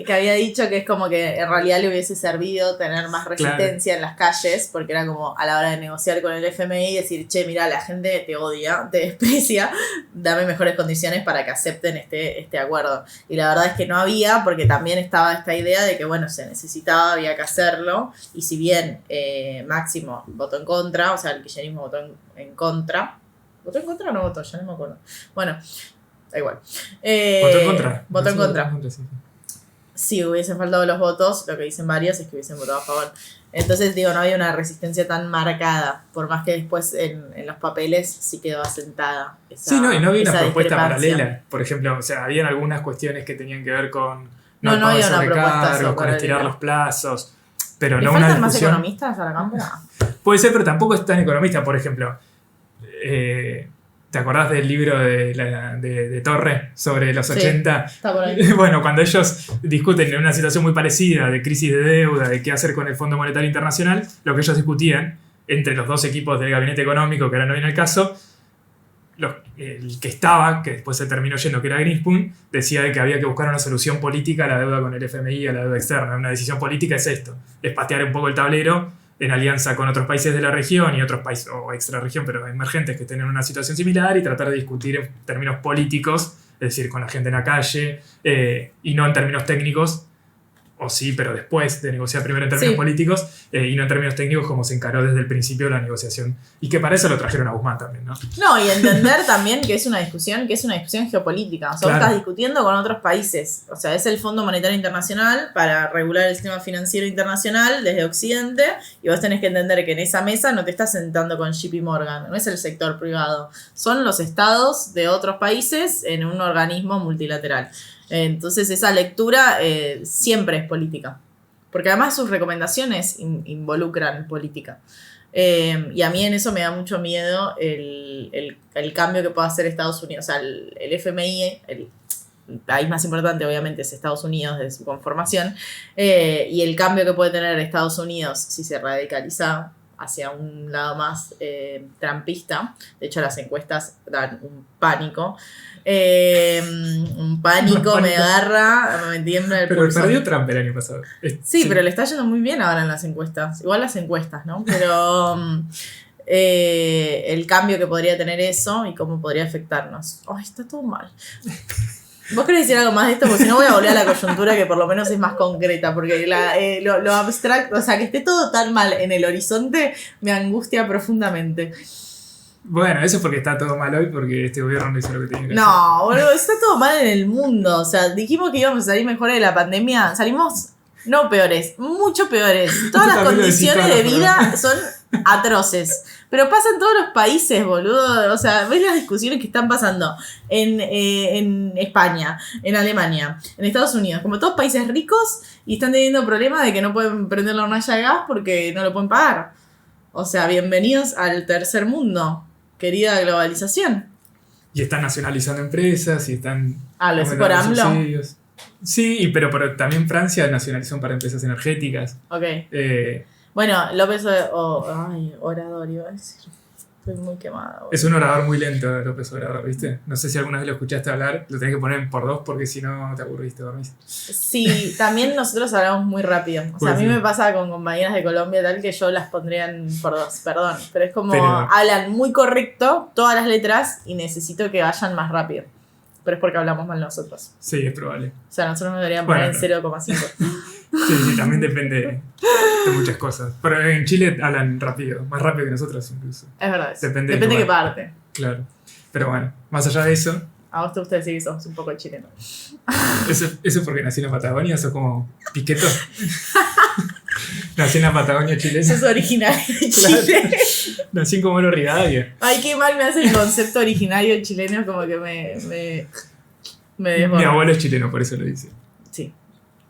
Que había dicho que es como que en realidad le hubiese servido tener más resistencia en las calles, porque era como a la hora de negociar con el FMI decir, che, mira, la gente te odia, te desprecia, dame mejores condiciones para que acepten este acuerdo. Y la verdad es que no había, porque también estaba esta idea de que, bueno, se necesitaba, había que hacerlo, y si bien Máximo votó en contra, o sea, el kirchnerismo votó en contra. ¿Votó en contra o no votó? Ya no me acuerdo. Bueno, da igual. ¿Votó en contra? Votó en contra. Sí. Si hubiesen faltado los votos, lo que dicen varios es que hubiesen votado a favor. Entonces, digo, no había una resistencia tan marcada, por más que después en los papeles sí quedó asentada esa Sí, no, y no había una esa propuesta discrepancia. paralela. Por ejemplo, o sea, habían algunas cuestiones que tenían que ver con No pago de había una propuesta sobrecargos, con paralela. estirar los plazos, pero ¿Le no una faltan más discusión. economistas a la Cámara? Puede ser, pero tampoco es tan economista. Por ejemplo, ¿Te acordás del libro de Torre sobre los 80? Está por ahí. Bueno, cuando ellos discuten en una situación muy parecida de crisis de deuda, de qué hacer con el Fondo Monetario Internacional, lo que ellos discutían entre los dos equipos del gabinete económico, que ahora no viene el caso, el que estaba, que después se terminó yendo, que era Greenspoon, decía de que había que buscar una solución política a la deuda con el FMI, a la deuda externa. Una decisión política es esto, es patear un poco el tablero en alianza con otros países de la región y otros países, o extra región, pero emergentes que tienen una situación similar, y tratar de discutir en términos políticos, es decir, con la gente en la calle, y no en términos técnicos, o sí, pero después de negociar primero en términos políticos, y no en términos técnicos como se encaró desde el principio la negociación. Y que para eso lo trajeron a Guzmán también, ¿no? No, y entender también que es una discusión geopolítica. O sea, vos estás discutiendo con otros países. O sea, es el Fondo Monetario Internacional para regular el sistema financiero internacional desde Occidente, y vos tenés que entender que en esa mesa no te estás sentando con JP Morgan, no es el sector privado. Son los estados de otros países en un organismo multilateral. Entonces esa lectura siempre es política, porque además sus recomendaciones involucran política, y a mí en eso me da mucho miedo el cambio que pueda hacer Estados Unidos. O sea, el FMI, el país más importante obviamente es Estados Unidos desde su conformación, y el cambio que puede tener Estados Unidos si se radicaliza hacia un lado más trumpista. De hecho, las encuestas dan un pánico. Me agarra, me tiembla el pulso. Pero perdió Trump el año pasado. Sí, pero le está yendo muy bien ahora en las encuestas. Igual las encuestas, ¿no? Pero el cambio que podría tener eso y cómo podría afectarnos. Ay, está todo mal. ¿Vos querés decir algo más de esto? Porque si no voy a volver a la coyuntura, que por lo menos es más concreta. Porque lo abstracto, o sea, que esté todo tan mal en el horizonte, me angustia profundamente. Bueno, eso es porque está todo mal hoy, porque este gobierno no hizo lo que tenía que hacer. No, boludo, está todo mal en el mundo. O sea, dijimos que íbamos a salir mejores de la pandemia. Salimos, no peores, mucho peores. Todas las condiciones de vida son atroces. Pero pasa en todos los países, boludo. O sea, ves las discusiones que están pasando en España, en Alemania, en Estados Unidos, como todos países ricos, y están teniendo problemas de que no pueden prender la hornalla de gas porque no lo pueden pagar. O sea, bienvenidos al tercer mundo, querida globalización. Y están nacionalizando empresas y están... ¿Lo hizo por AMLO? Subsidios. Sí, pero también Francia nacionalizó para empresas energéticas. Ok. Bueno, López Obrador, iba a decir. Estoy muy quemada. Boludo. Es un orador muy lento, López Obrador, ¿viste? No sé si alguna vez lo escuchaste hablar. Lo tenés que poner por 2 porque si no te aburriste, dormís. Sí, también nosotros hablamos muy rápido. O sea, a mí me pasa con compañeras de Colombia tal que yo las pondría por 2, perdón. Pero es como hablan muy correcto todas las letras y necesito que vayan más rápido. Pero es porque hablamos mal nosotros. Sí, es probable. O sea, nosotros nos deberían poner en 0,5. Sí, también depende de muchas cosas. Pero en Chile hablan rápido, más rápido que nosotros incluso. Es verdad. Depende de qué parte. Claro. Pero bueno, más allá de eso... A vos te gusta decir que sos un poco chileno. ¿Eso porque nací en la Patagonia? ¿Sos como Piqueto? Nací en la Patagonia chilena. Sos originario de Chile. Nací en Comodoro Rivadavia. Ay, qué mal me hace el concepto originario chileno, como que me desborda. Mi abuelo es chileno, por eso lo dice. Sí.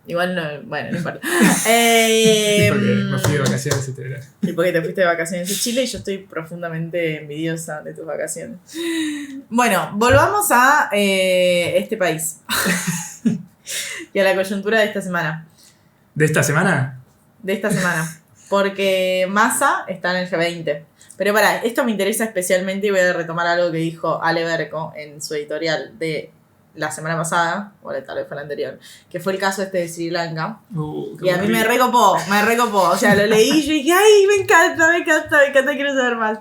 Igual no, bueno, no importa. Porque me fui de vacaciones, etc. Y porque te fuiste de vacaciones a Chile, y yo estoy profundamente envidiosa de tus vacaciones. Bueno, volvamos a este país. Y a la coyuntura de esta semana. ¿De esta semana? De esta semana. Porque Massa está en el G20. Pero pará, esto me interesa especialmente y voy a retomar algo que dijo Ale Berco en su editorial de la semana pasada, o tal vez fue la anterior, que fue el caso de Sri Lanka. Y a mí me recopó. O sea, lo leí y yo dije, ¡ay, me encanta, quiero saber más!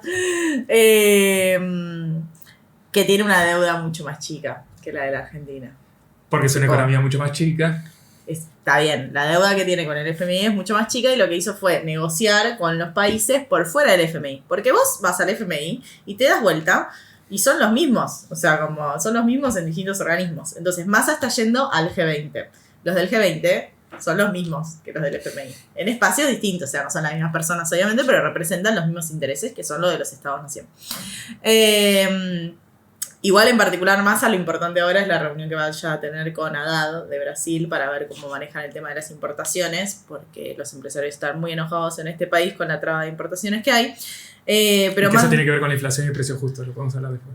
Que tiene una deuda mucho más chica que la de la Argentina. Porque es una economía mucho más chica. Está bien, la deuda que tiene con el FMI es mucho más chica, y lo que hizo fue negociar con los países por fuera del FMI. Porque vos vas al FMI y te das vuelta y son los mismos. O sea, como son los mismos en distintos organismos. Entonces, Massa está yendo al G20. Los del G20 son los mismos que los del FMI. En espacios distintos, o sea, no son las mismas personas obviamente, pero representan los mismos intereses, que son los de los Estados-nación. Igual en particular Massa, lo importante ahora es la reunión que vaya a tener con Haddad de Brasil para ver cómo manejan el tema de las importaciones, porque los empresarios están muy enojados en este país con la traba de importaciones que hay. Pero eso tiene que ver con la inflación y el precio justo, lo podemos hablar después.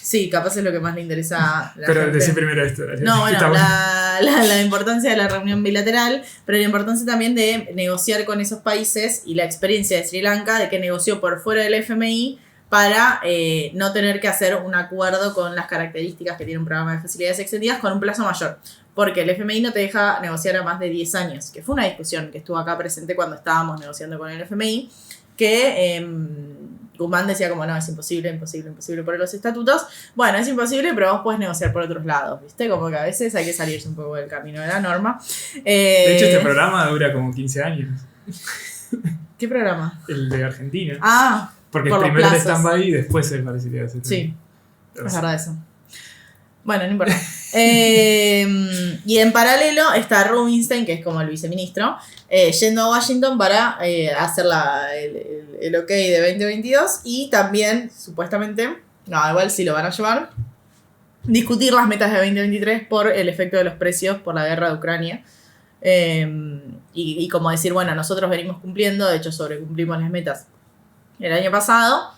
Sí, capaz es lo que más le interesa a la Pero gente. decí primero esto. No, bueno, Está la importancia de la reunión bilateral, pero la importancia también de negociar con esos países y la experiencia de Sri Lanka de que negoció por fuera del FMI para no tener que hacer un acuerdo con las características que tiene un programa de facilidades extendidas con un plazo mayor. Porque el FMI no te deja negociar a más de 10 años, que fue una discusión que estuvo acá presente cuando estábamos negociando con el FMI, que Guzmán decía como, no, es imposible por los estatutos. Bueno, es imposible, pero vos podés negociar por otros lados, ¿viste? Como que a veces hay que salirse un poco del camino de la norma. De hecho, este programa dura como 15 años. ¿Qué programa? El de Argentina. Ah, porque por primero el los plazos. stand-by y después el facilidades. Sí, es verdad eso. Bueno, no importa. Y en paralelo está Rubinstein, que es como el viceministro, yendo a Washington para hacer el ok de 2022 y también, supuestamente, no, igual sí lo van a llevar, discutir las metas de 2023 por el efecto de los precios por la guerra de Ucrania. Y como decir, bueno, nosotros venimos cumpliendo, de hecho sobrecumplimos las metas el año pasado.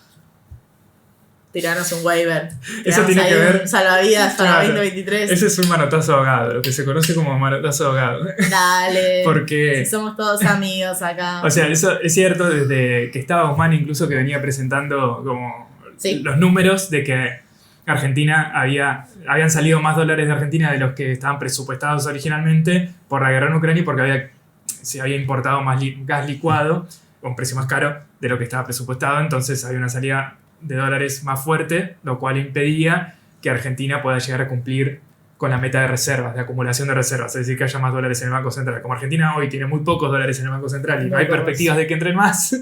Tirarnos un waiver. Eso tiene que ver. Un salvavidas para Claro. 2023. Ese es un manotazo ahogado, lo que se conoce como manotazo ahogado. Dale. Porque, Si somos todos amigos acá. o sea, eso es cierto desde que estaba Guzmán, incluso que venía presentando como Sí. los números de que Argentina habían salido más dólares de Argentina de los que estaban presupuestados originalmente por la guerra en Ucrania y porque se había importado más gas licuado con un precio más caro de lo que estaba presupuestado. Entonces había una salida de dólares más fuerte, lo cual impedía que Argentina pueda llegar a cumplir con la meta de reservas, de acumulación de reservas, es decir, que haya más dólares en el Banco Central. Como Argentina hoy tiene muy pocos dólares en el Banco Central y no hay perspectivas de que entren más,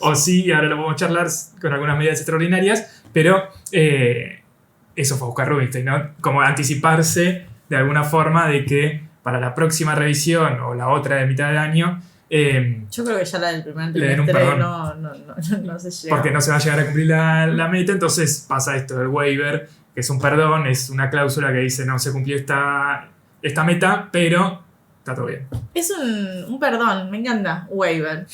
o sí, ahora lo podemos charlar con algunas medidas extraordinarias, pero eso fue a buscar Rubinstein, ¿no? Como anticiparse de alguna forma de que para la próxima revisión o la otra de mitad de año yo creo que ya la del primer le den un trimestre perdón. no se llega. Porque no se va a llegar a cumplir la meta, entonces pasa esto del waiver, que es un perdón, es una cláusula que dice no se cumplió esta meta, pero está todo bien. Es un perdón, me encanta. Waiver.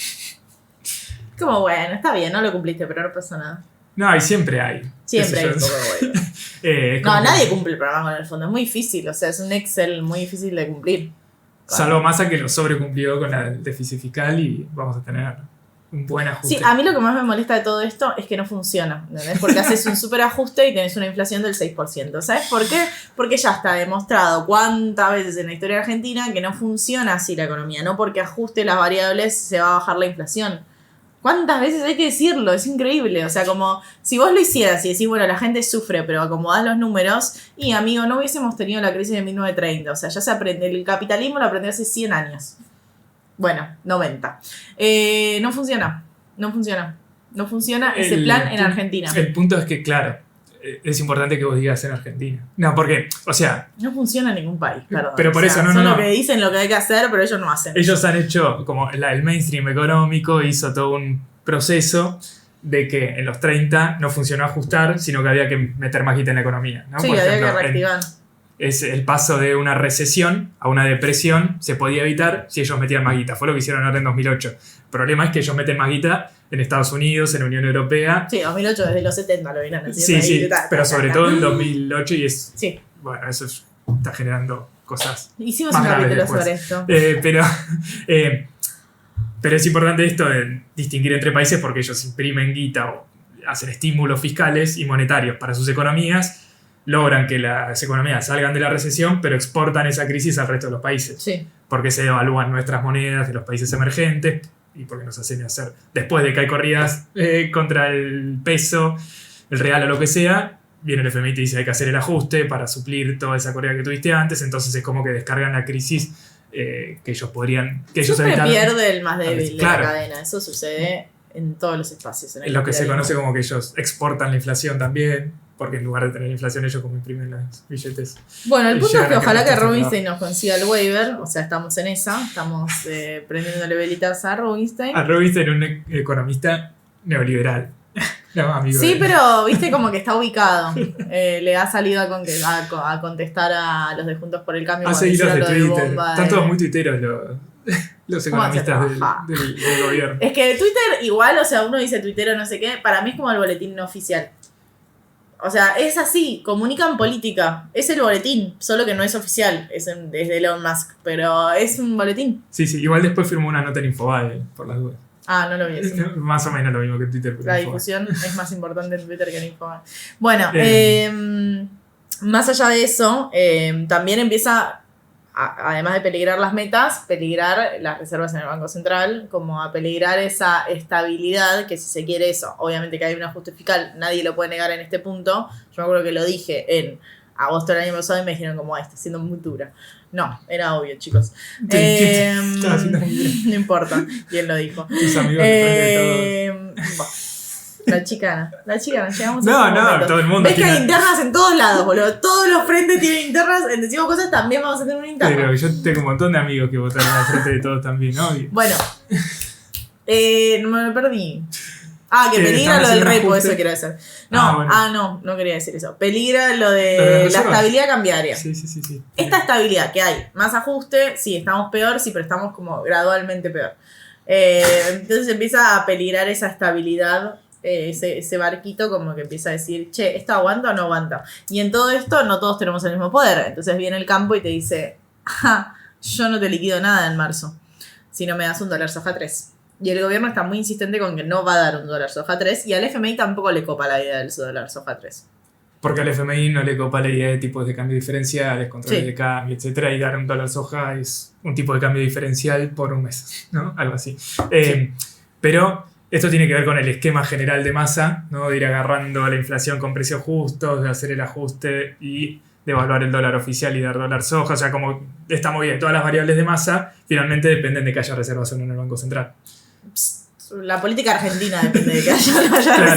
Como bueno, está bien, no lo cumpliste, pero no pasa nada. No, y siempre hay. Siempre hay Qué un sé poco de waiver. es No, como que- nadie cumple el programa con el fondo, es muy difícil, o sea, es un Excel muy difícil de cumplir. Salvo Massa que lo sobrecumplió con el déficit fiscal y vamos a tener un buen ajuste. Sí, a mí lo que más me molesta de todo esto es que no funciona, ¿entendés? Porque haces un super ajuste y tenés una inflación del 6%. ¿Sabes por qué? Porque ya está demostrado cuántas veces en la historia argentina que no funciona así la economía, no porque ajuste las variables se va a bajar la inflación. ¿Cuántas veces hay que decirlo? Es increíble. O sea, como si vos lo hicieras y decís, bueno, la gente sufre, pero acomodás los números, y amigo, no hubiésemos tenido la crisis de 1930. O sea, ya se aprende. El capitalismo lo aprendió hace 100 años. Bueno, 90. No funciona. No funciona. No funciona ese plan en Argentina. El punto es que, claro, es importante que vos digas en Argentina. No, porque, o sea, No funciona en ningún país, perdón. Pero por O sea, eso, no, son no, lo no. que dicen lo que hay que hacer, pero ellos no hacen. ellos han hecho, como el mainstream económico hizo todo un proceso de que en los 30 no funcionó ajustar, sino que había que meter más guita en la economía, ¿no? Sí, Por había ejemplo, que reactivar. es el paso de una recesión a una depresión se podía evitar si ellos metían más guita. Fue lo que hicieron ahora en 2008. El problema es que ellos meten más guita en Estados Unidos, en la Unión Europea. Sí, 2008 desde los 70 lo vienen haciendo. Sí, ahí, sí, pero sobre todo en Sí. 2008 y es... Bueno, eso está generando cosas. Hicimos más un graves capítulo después. sobre esto. Pero es importante esto de distinguir entre países porque ellos imprimen guita o hacen estímulos fiscales y monetarios para sus economías, logran que las economías salgan de la recesión, pero exportan esa crisis al resto de los países. Sí. Porque se devalúan nuestras monedas de los países emergentes y porque nos hacen hacer, después de que hay corridas contra el peso, el real o lo que sea, viene el FMI y te dice hay que hacer el ajuste para suplir toda esa corrida que tuviste antes, entonces es como que descargan la crisis que ellos podrían, que ellos Siempre evitaron. pierde el más débil Claro. de la cadena. Eso sucede en todos los espacios. En el Es lo que se capitalismo. conoce como que ellos exportan la inflación también, porque en lugar de tener inflación ellos como imprimen los billetes. Bueno, el Y punto es llegan que a ojalá que gastarse Rubinstein nos consiga el waiver. O sea, estamos en esa. Estamos prendiéndole velitas a Rubinstein. A Rubinstein, un economista neoliberal. No, amigo. Sí, pero viste como que está ubicado. Le ha salido a contestar a los de Juntos por el Cambio. Hace cuando hilos de hicieron lo Twitter. bomba Están de- todos muy tuiteros los ¿Cómo hace economistas del, trabajar? del gobierno. Es que Twitter igual, o sea, uno dice tuitero no sé qué, para mí es como el boletín no oficial. O sea, es así, comunican política. Es el boletín, solo que no es oficial, es de Elon Musk, pero es un boletín. Sí, igual después firmó una nota en Infobae, por las dudas. Ah, no lo vi eso. Más o menos lo mismo que en Twitter. La difusión es más importante en Twitter que en Infobae. Bueno, más allá de eso, también empieza, además de peligrar las metas, peligrar las reservas en el Banco Central, como a peligrar esa estabilidad, que si se quiere eso, obviamente que hay un ajuste fiscal, nadie lo puede negar en este punto. Yo me acuerdo que lo dije en agosto del año pasado y me dijeron como, está siendo muy dura. No, era obvio, chicos. No importa quién lo dijo. Tus amigos de La chicana, llegamos a todo el mundo. ¿Ves que hay internas en todos lados, boludo? Todos los frentes tienen internas, en Decimos Cosas también vamos a tener una interna. Pero yo tengo un montón de amigos que votaron al frente de todos también, ¿no? Bueno, no me lo perdí. Que peligra lo del repo, eso quiero decir. No quería decir eso. Peligra lo de la estabilidad cambiaria. Sí. Esta estabilidad que hay, más ajuste, sí, estamos peor, sí, pero estamos como gradualmente peor. Entonces empieza a peligrar esa estabilidad, ese barquito como que empieza a decir, che, ¿esto aguanta o no aguanta? Y en todo esto no todos tenemos el mismo poder. Entonces viene el campo y te dice, yo no te liquido nada en marzo, si no me das un dólar soja 3. Y el gobierno está muy insistente con que no va a dar un dólar soja 3 y al FMI tampoco le copa la idea del dólar soja 3. Porque al FMI no le copa la idea de tipos de cambio diferenciales, controles de cambio, etcétera, y dar un dólar soja es un tipo de cambio diferencial por un mes, ¿no? Algo así. Pero esto tiene que ver con el esquema general de Massa, ¿no? De ir agarrando la inflación con precios justos, de hacer el ajuste y devaluar el dólar oficial y dar dólar soja. O sea, como está muy bien, todas las variables de Massa finalmente dependen de que haya reservas o no en el Banco Central. La política argentina depende de que haya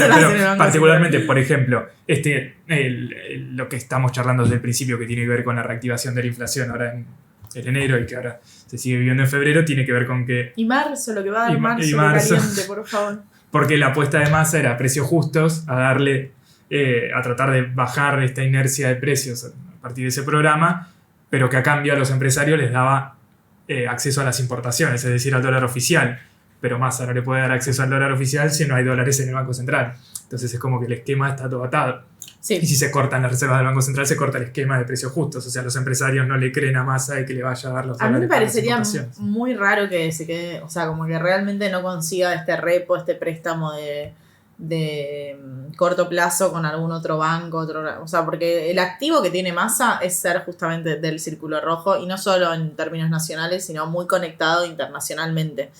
claro, pero particularmente, por ejemplo, lo que estamos charlando desde el principio, que tiene que ver con la reactivación de la inflación ahora en enero y que ahora se sigue viviendo en febrero, tiene que ver con que... Y marzo, lo que va a dar marzo caliente, por favor. Porque la apuesta de Massa era precios justos, a tratar de bajar esta inercia de precios a partir de ese programa, pero que a cambio a los empresarios les daba acceso a las importaciones, es decir, al dólar oficial. Pero Massa no le puede dar acceso al dólar oficial si no hay dólares en el Banco Central. Entonces es como que el esquema está todo atado. Sí. Y si se cortan las reservas del Banco Central, se corta el esquema de precios justos. O sea, los empresarios no le creen a Massa de que le vaya a dar los dólares. A mí me parecería muy raro que se quede, o sea, como que realmente no consiga este repo, este préstamo de corto plazo con algún otro banco, o sea, porque el activo que tiene Massa es ser justamente del círculo rojo, y no solo en términos nacionales, sino muy conectado internacionalmente.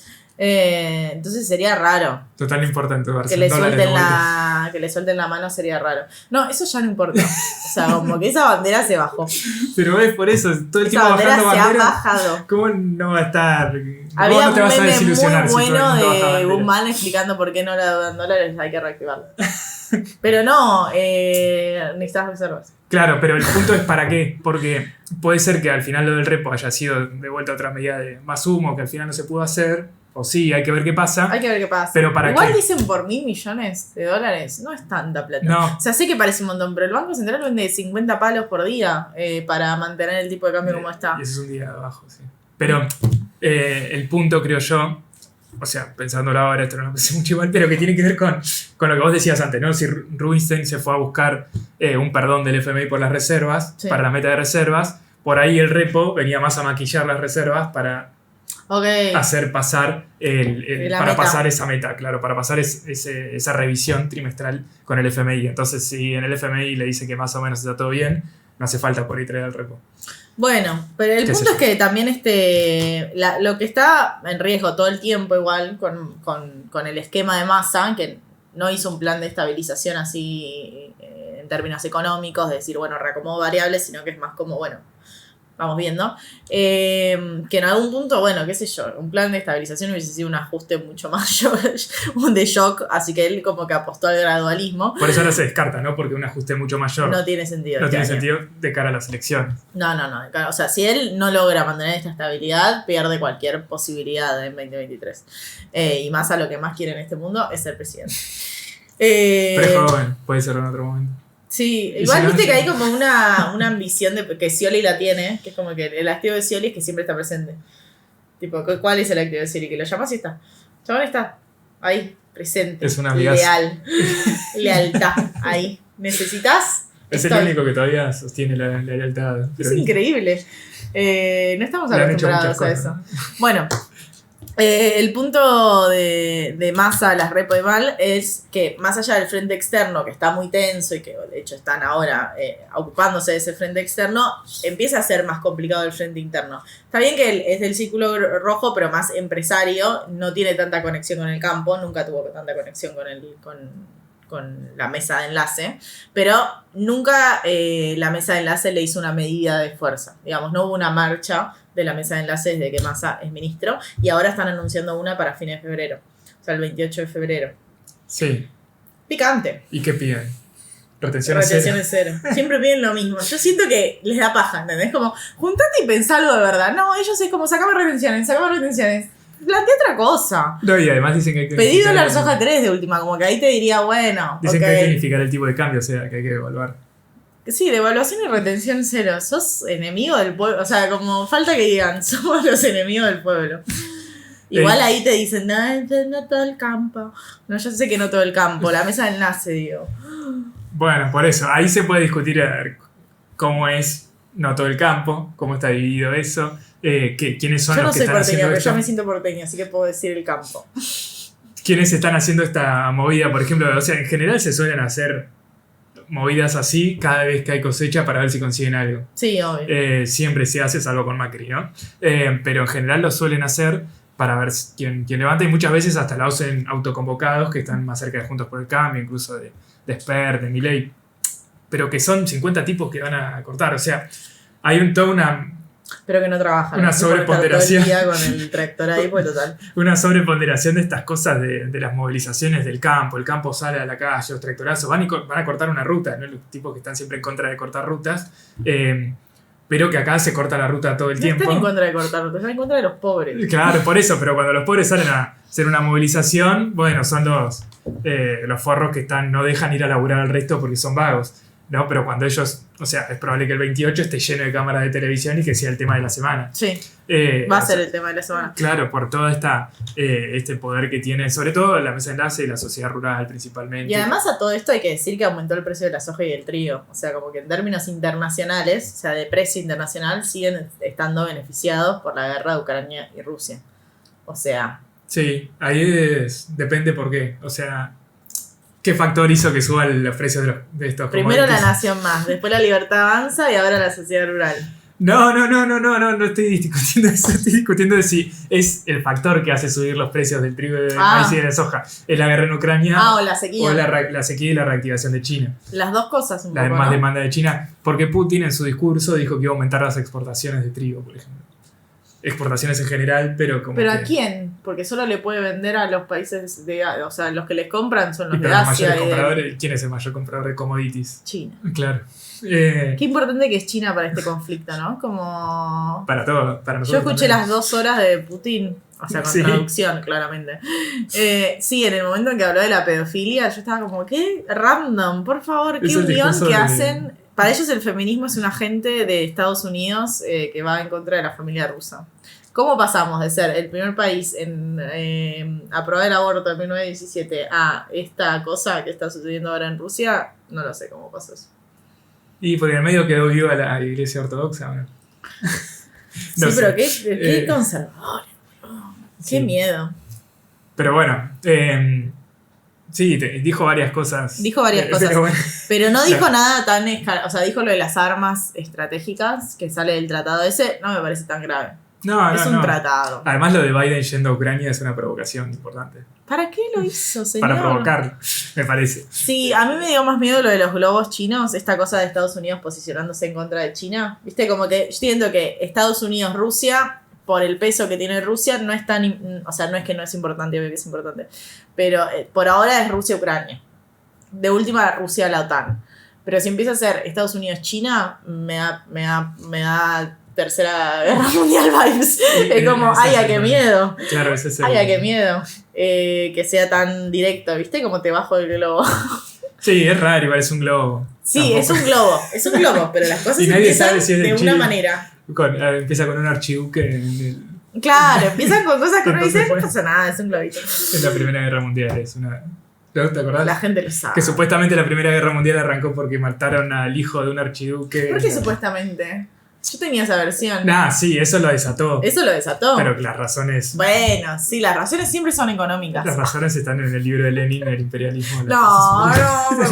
Entonces sería raro. Total importante que le suelten la mano, sería raro. No, eso ya no importa. O sea, como que esa bandera se bajó. Pero es por eso, todo el tiempo bajando bandera. Se ha bajado. ¿Cómo no va a estar? Había no te vas a desilusionar muy bueno de Guzmán explicando por qué no le dan dólares, hay que reactivarlo. Pero no, necesitas reservas. Claro, pero el punto es para qué. Porque puede ser que al final lo del repo haya sido de vuelta a otra medida de más humo, que al final no se pudo hacer. O sí, hay que ver qué pasa. Pero ¿para Igual qué? Dicen por $1.000 millones, no es tanta plata. No. O sea, sé que parece un montón, pero el Banco Central vende 50 palos por día para mantener el tipo de cambio como está. Y ese es un día abajo, sí. Pero el punto, creo yo, o sea, pensándolo ahora, esto no me parece mucho igual, pero que tiene que ver con lo que vos decías antes, ¿no? Si Rubinstein se fue a buscar un perdón del FMI por las reservas, sí, para la meta de reservas, por ahí el repo venía más a maquillar las reservas para... hacer pasar para pasar esa meta, claro, para pasar esa revisión trimestral con el FMI. Entonces, si en el FMI le dice que más o menos está todo bien, no hace falta por ahí traer el repo. Bueno, pero el punto es que también lo que está en riesgo todo el tiempo, igual con el esquema de Massa, que no hizo un plan de estabilización así en términos económicos, de decir, bueno, reacomodo variables, sino que es más como, bueno, vamos viendo, que en algún punto, bueno, qué sé yo, un plan de estabilización hubiese sido un ajuste mucho más de shock, así que él como que apostó al gradualismo. Por eso ahora se descarta, ¿no? Porque un ajuste mucho mayor no tiene sentido. No tiene sentido de cara a las elecciones. No, o sea, si él no logra mantener esta estabilidad, pierde cualquier posibilidad en 2023. Y Massa lo que más quiere en este mundo es ser presidente. Pero es joven, puede ser en otro momento. Sí, igual viste que hay como una ambición que Scioli la tiene, que es como que el activo de Scioli es que siempre está presente. Tipo, ¿cuál es el activo de Scioli? Que lo llamas y está. Chabón está ahí, presente. Es una leal. Lealtad, ahí. ¿Necesitas? Es el único que todavía sostiene la lealtad. Es increíble. No estamos acostumbrados a eso. Bueno, el punto de Massa, las repo de mal, es que más allá del frente externo, que está muy tenso y que de hecho están ahora ocupándose de ese frente externo, empieza a ser más complicado el frente interno. Está bien que es del círculo rojo, pero más empresario, no tiene tanta conexión con el campo, nunca tuvo tanta conexión con la mesa de enlace, pero nunca la mesa de enlace le hizo una medida de fuerza. Digamos, no hubo una marcha de la mesa de enlace desde que Massa es ministro, y ahora están anunciando una para fines de febrero, o sea, el 28 de febrero. Sí. Picante. ¿Y qué piden? Retención cero. Siempre piden lo mismo. Yo siento que les da paja, ¿entendés? Como, juntate y pensá algo de verdad. No, ellos es como, sacame retenciones. Plantea otra cosa. No, y además dicen que hay que pedí dólar soja 3 de última, como que ahí te diría, bueno. Dicen que hay que unificar el tipo de cambio, o sea, que hay que devaluar. Sí, devaluación y retención cero. Sos enemigo del pueblo. O sea, como falta que digan, somos los enemigos del pueblo. Igual ahí te dicen, no todo el campo. No, yo sé que no todo el campo, la mesa de enlace, digo. Bueno, por eso, ahí se puede discutir a ver cómo es no todo el campo, cómo está dividido eso. ¿Quiénes son los que están haciendo esto? Yo no soy porteña, pero yo me siento porteña, así que puedo decir el campo. ¿Quiénes están haciendo esta movida? Por ejemplo, o sea, en general se suelen hacer movidas así cada vez que hay cosecha para ver si consiguen algo. Sí, obvio. Siempre se hace, salvo con Macri, ¿no? Pero en general lo suelen hacer para ver quién levanta, y muchas veces hasta lo hacen autoconvocados, que están más cerca de Juntos por el Cambio, incluso de Spert, de Milei, pero que son 50 tipos que van a cortar. O sea, hay toda una... Pero que no trabajan. Una sobreponderación. Todo el día con el tractor ahí, pues total. Una sobreponderación de estas cosas de las movilizaciones del campo. El campo sale a la calle, los tractorazos. Van a cortar una ruta, ¿no? Los tipos que están siempre en contra de cortar rutas. Pero que acá se corta la ruta todo el tiempo. No están en contra de cortar rutas, están en contra de los pobres. Claro, por eso. Pero cuando los pobres salen a hacer una movilización, bueno, son los forros que no dejan ir a laburar al resto porque son vagos. ¿No? Pero cuando ellos, o sea, es probable que el 28 esté lleno de cámaras de televisión y que sea el tema de la semana. Sí, va a ser el tema de la semana. Claro, por todo este poder que tiene, sobre todo la mesa de enlace y la sociedad rural principalmente. Y además a todo esto hay que decir que aumentó el precio de la soja y el trigo. O sea, como que en términos internacionales, o sea, de precio internacional, siguen estando beneficiados por la guerra de Ucrania y Rusia. O sea... Sí, ahí depende por qué. O sea... ¿Qué factor hizo que suban los precios de estos Primero la nación más, después la libertad avanza y ahora la sociedad rural. No estoy discutiendo eso. Estoy discutiendo de si es el factor que hace subir los precios del trigo, del maíz y de la soja. ¿Es la guerra en Ucrania? O la sequía. O la sequía y la reactivación de China. Las dos cosas un poco, la más demanda de China. Porque Putin en su discurso dijo que iba a aumentar las exportaciones de trigo, por ejemplo. Exportaciones en general, pero como ¿Pero que... a quién? Porque solo le puede vender a los países de... O sea, los que les compran son los de Asia. ¿Quién es el mayor comprador de commodities? China. Claro. Qué importante que es China para este conflicto, ¿no? Como... Para todo, para nosotros. Yo escuché también. Las 2 horas de Putin, o sea, con traducción, claramente. Sí, en el momento en que habló de la pedofilia, yo estaba como, qué random, por favor, qué unión que hacen... Para ellos el feminismo es un agente de Estados Unidos que va en contra de la familia rusa. ¿Cómo pasamos de ser el primer país en aprobar el aborto en 1917 a esta cosa que está sucediendo ahora en Rusia? No lo sé cómo pasó eso. Y por el medio quedó viva la iglesia ortodoxa, ¿no? No sí, sé. Pero qué conservador. Qué miedo. Pero bueno, sí, dijo varias cosas. Dijo varias cosas. Pero no dijo nada tan... O sea, dijo lo de las armas estratégicas que sale del tratado ese. No me parece tan grave. Es un tratado. Además, lo de Biden yendo a Ucrania es una provocación importante. ¿Para qué lo hizo, señor? Para provocar, me parece. Sí, a mí me dio más miedo lo de los globos chinos, esta cosa de Estados Unidos posicionándose en contra de China. Viste, como que yo siento que Estados Unidos, Rusia, por el peso que tiene Rusia, no es tan... O sea, no es que no es importante, obvio que es importante. Pero por ahora es Rusia-Ucrania. De última, Rusia la OTAN. Pero si empieza a ser Estados Unidos-China, me da Tercera Guerra Mundial vibes. Es como, ay, a qué miedo. Claro, ese es el... Ay, a qué miedo. Que sea tan directo, ¿viste? Como te bajo el globo. Sí, es raro, igual es un globo. Sí, es un globo, pero las cosas empiezan si de una manera. Empieza con un archiduque. Claro, empiezan con cosas que uno dice, no pasa nada, es un globito. Es la Primera Guerra Mundial, es una ¿No? ¿Te acordás? La gente lo sabe. Que supuestamente la Primera Guerra Mundial arrancó porque mataron al hijo de un archiduque. ¿Por qué supuestamente? Yo tenía esa versión. Sí, eso lo desató. Eso lo desató. Pero las razones... Bueno, sí, las razones siempre son económicas. Las razones están en el libro de Lenin, el imperialismo. No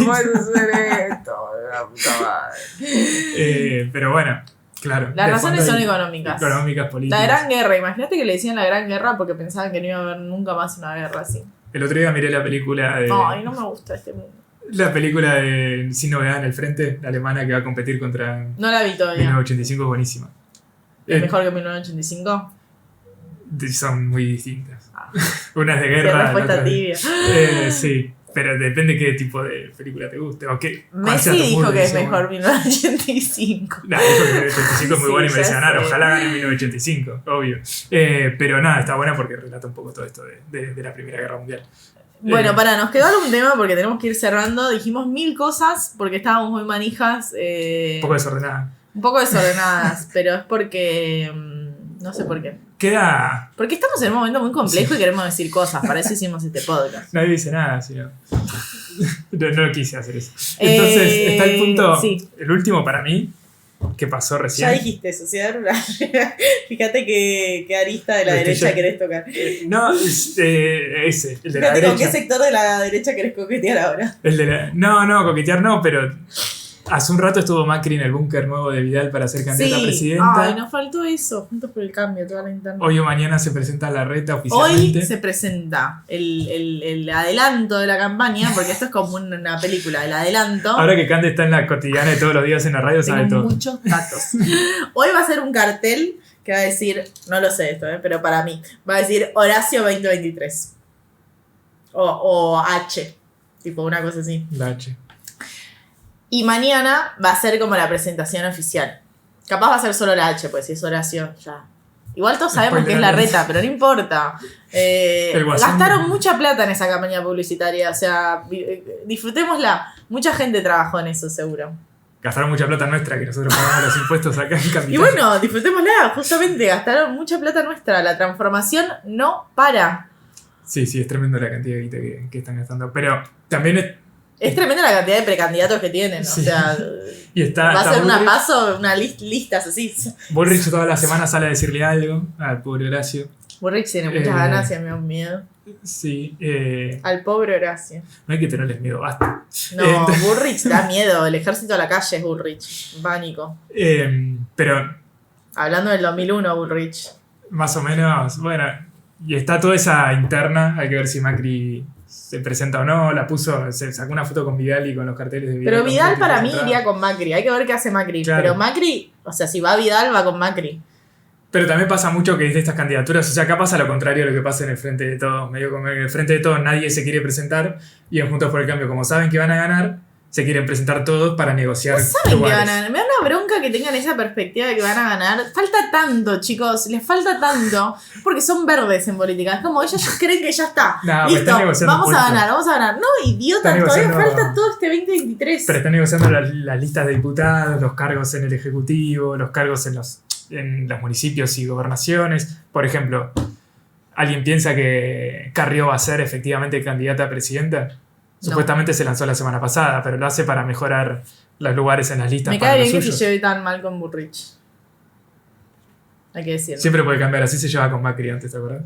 puede ser esto. La puta madre. Pero bueno, claro. Las razones son económicas. Económicas, políticas. La Gran Guerra, imagínate que le decían la Gran Guerra porque pensaban que no iba a haber nunca más una guerra así. El otro día miré la película de... Ay, no me gusta este mundo. La película de Sin Novedad en el Frente, la alemana que va a competir contra No la vi todavía. 1985, es buenísima. ¿Es mejor que 1985? Son muy distintas. Una es de Qué guerra. la respuesta otra tibia. Sí, pero depende qué tipo de película te guste. O qué, Messi dijo que es mejor 1985. Dijo que 1985 es muy Sí, buena y merece ya ganar. sé. Ojalá gane 1985, obvio. Pero nada, está buena porque relata un poco todo esto de la Primera Guerra Mundial. Bueno, nos quedó algún tema porque tenemos que ir cerrando. Dijimos 1000 cosas porque estábamos muy manijas. Un poco desordenada. Un poco desordenadas, pero es porque... no sé por qué. Queda... Porque estamos en un momento muy complejo y queremos decir cosas. Para eso hicimos este podcast. Nadie dice nada, sino... no quise hacer eso. Entonces, está el punto... Sí. El último para mí, que pasó recién. Ya dijiste, sociedad rural. Fíjate qué arista de la Es que derecha yo- querés tocar. No, ese, el de la Fíjate con qué derecha. sector de la derecha querés coquetear ahora. El de la... No, coquetear no, pero... Hace un rato estuvo Macri en el búnker nuevo de Vidal para ser candidata a presidenta. Ay, nos faltó eso. Juntos por el cambio, toda la internet. Hoy o mañana se presenta Larreta Hoy oficialmente. se presenta el adelanto de la campaña, porque esto es como una película, el adelanto. Ahora que Cande está en la cotidiana de todos los días en la radio, sabe Tengo todo. muchos datos. Hoy va a ser un cartel que va a decir, no lo sé esto, pero para mí, va a decir Horacio 2023. O H, tipo una cosa así. La H. Y mañana va a ser como la presentación oficial. Capaz va a ser solo la H, pues si es Horacio, ya. Igual todos sabemos que es la reta, pero no importa. Guasón. Gastaron mucha plata en esa campaña publicitaria, o sea, disfrutémosla. Mucha gente trabajó en eso, seguro. Gastaron mucha plata nuestra que nosotros pagamos los impuestos acá en Capital. Y bueno, disfrutémosla, justamente, gastaron mucha plata nuestra. La transformación no para. Sí, es tremendo la cantidad de guita que están gastando. Pero también Es tremenda la cantidad de precandidatos que tienen, Sí. o sea... y está Va a ser una Bullrich. paso, una listas así. Bullrich toda la semana sale a decirle algo al pobre Horacio. Burrich tiene muchas ganas y a mí me da un miedo. Sí, Al pobre Horacio. no hay que tenerles miedo, basta. No, Bullrich da miedo. El ejército a la calle es Bullrich. Pánico. Pero Hablando del 2001, Bullrich. más o menos, bueno, y está toda esa interna, hay que ver si Macri se presenta o no, se sacó una foto con Vidal y con los carteles de Vidal. Pero con Vidal Macri para mí presentado. iría con Macri. Hay que ver qué hace Macri. Claro. Pero Macri, o sea, si va Vidal, va con Macri. Pero también pasa mucho que de estas candidaturas, o sea, acá pasa lo contrario a lo que pasa en el Frente de Todos. Medio como en el Frente de Todos nadie se quiere presentar y en Juntos por el Cambio, como saben que van a ganar, se quieren presentar todos para negociar No saben que lugares. van a ganar. Me da una bronca que tengan esa perspectiva de que van a ganar. Falta tanto, chicos. Les falta tanto. Porque son verdes en política. Es como ellos creen que ya está. No, pero Listo, están negociando vamos a puestos. ganar, vamos a ganar. No, idiotas, Están todavía negociando- falta todo este 2023. Pero están negociando las listas de diputados, los cargos en el Ejecutivo, los cargos en los municipios y gobernaciones. Por ejemplo, ¿alguien piensa que Carrió va a ser efectivamente candidata a presidenta? No. Supuestamente se lanzó la semana pasada, pero lo hace para mejorar los lugares en las listas. Me para cae los bien que se suyos. lleve tan mal con Burrich. Hay que decirlo. Siempre puede cambiar, así se llevaba con Macri antes, ¿te acuerdas?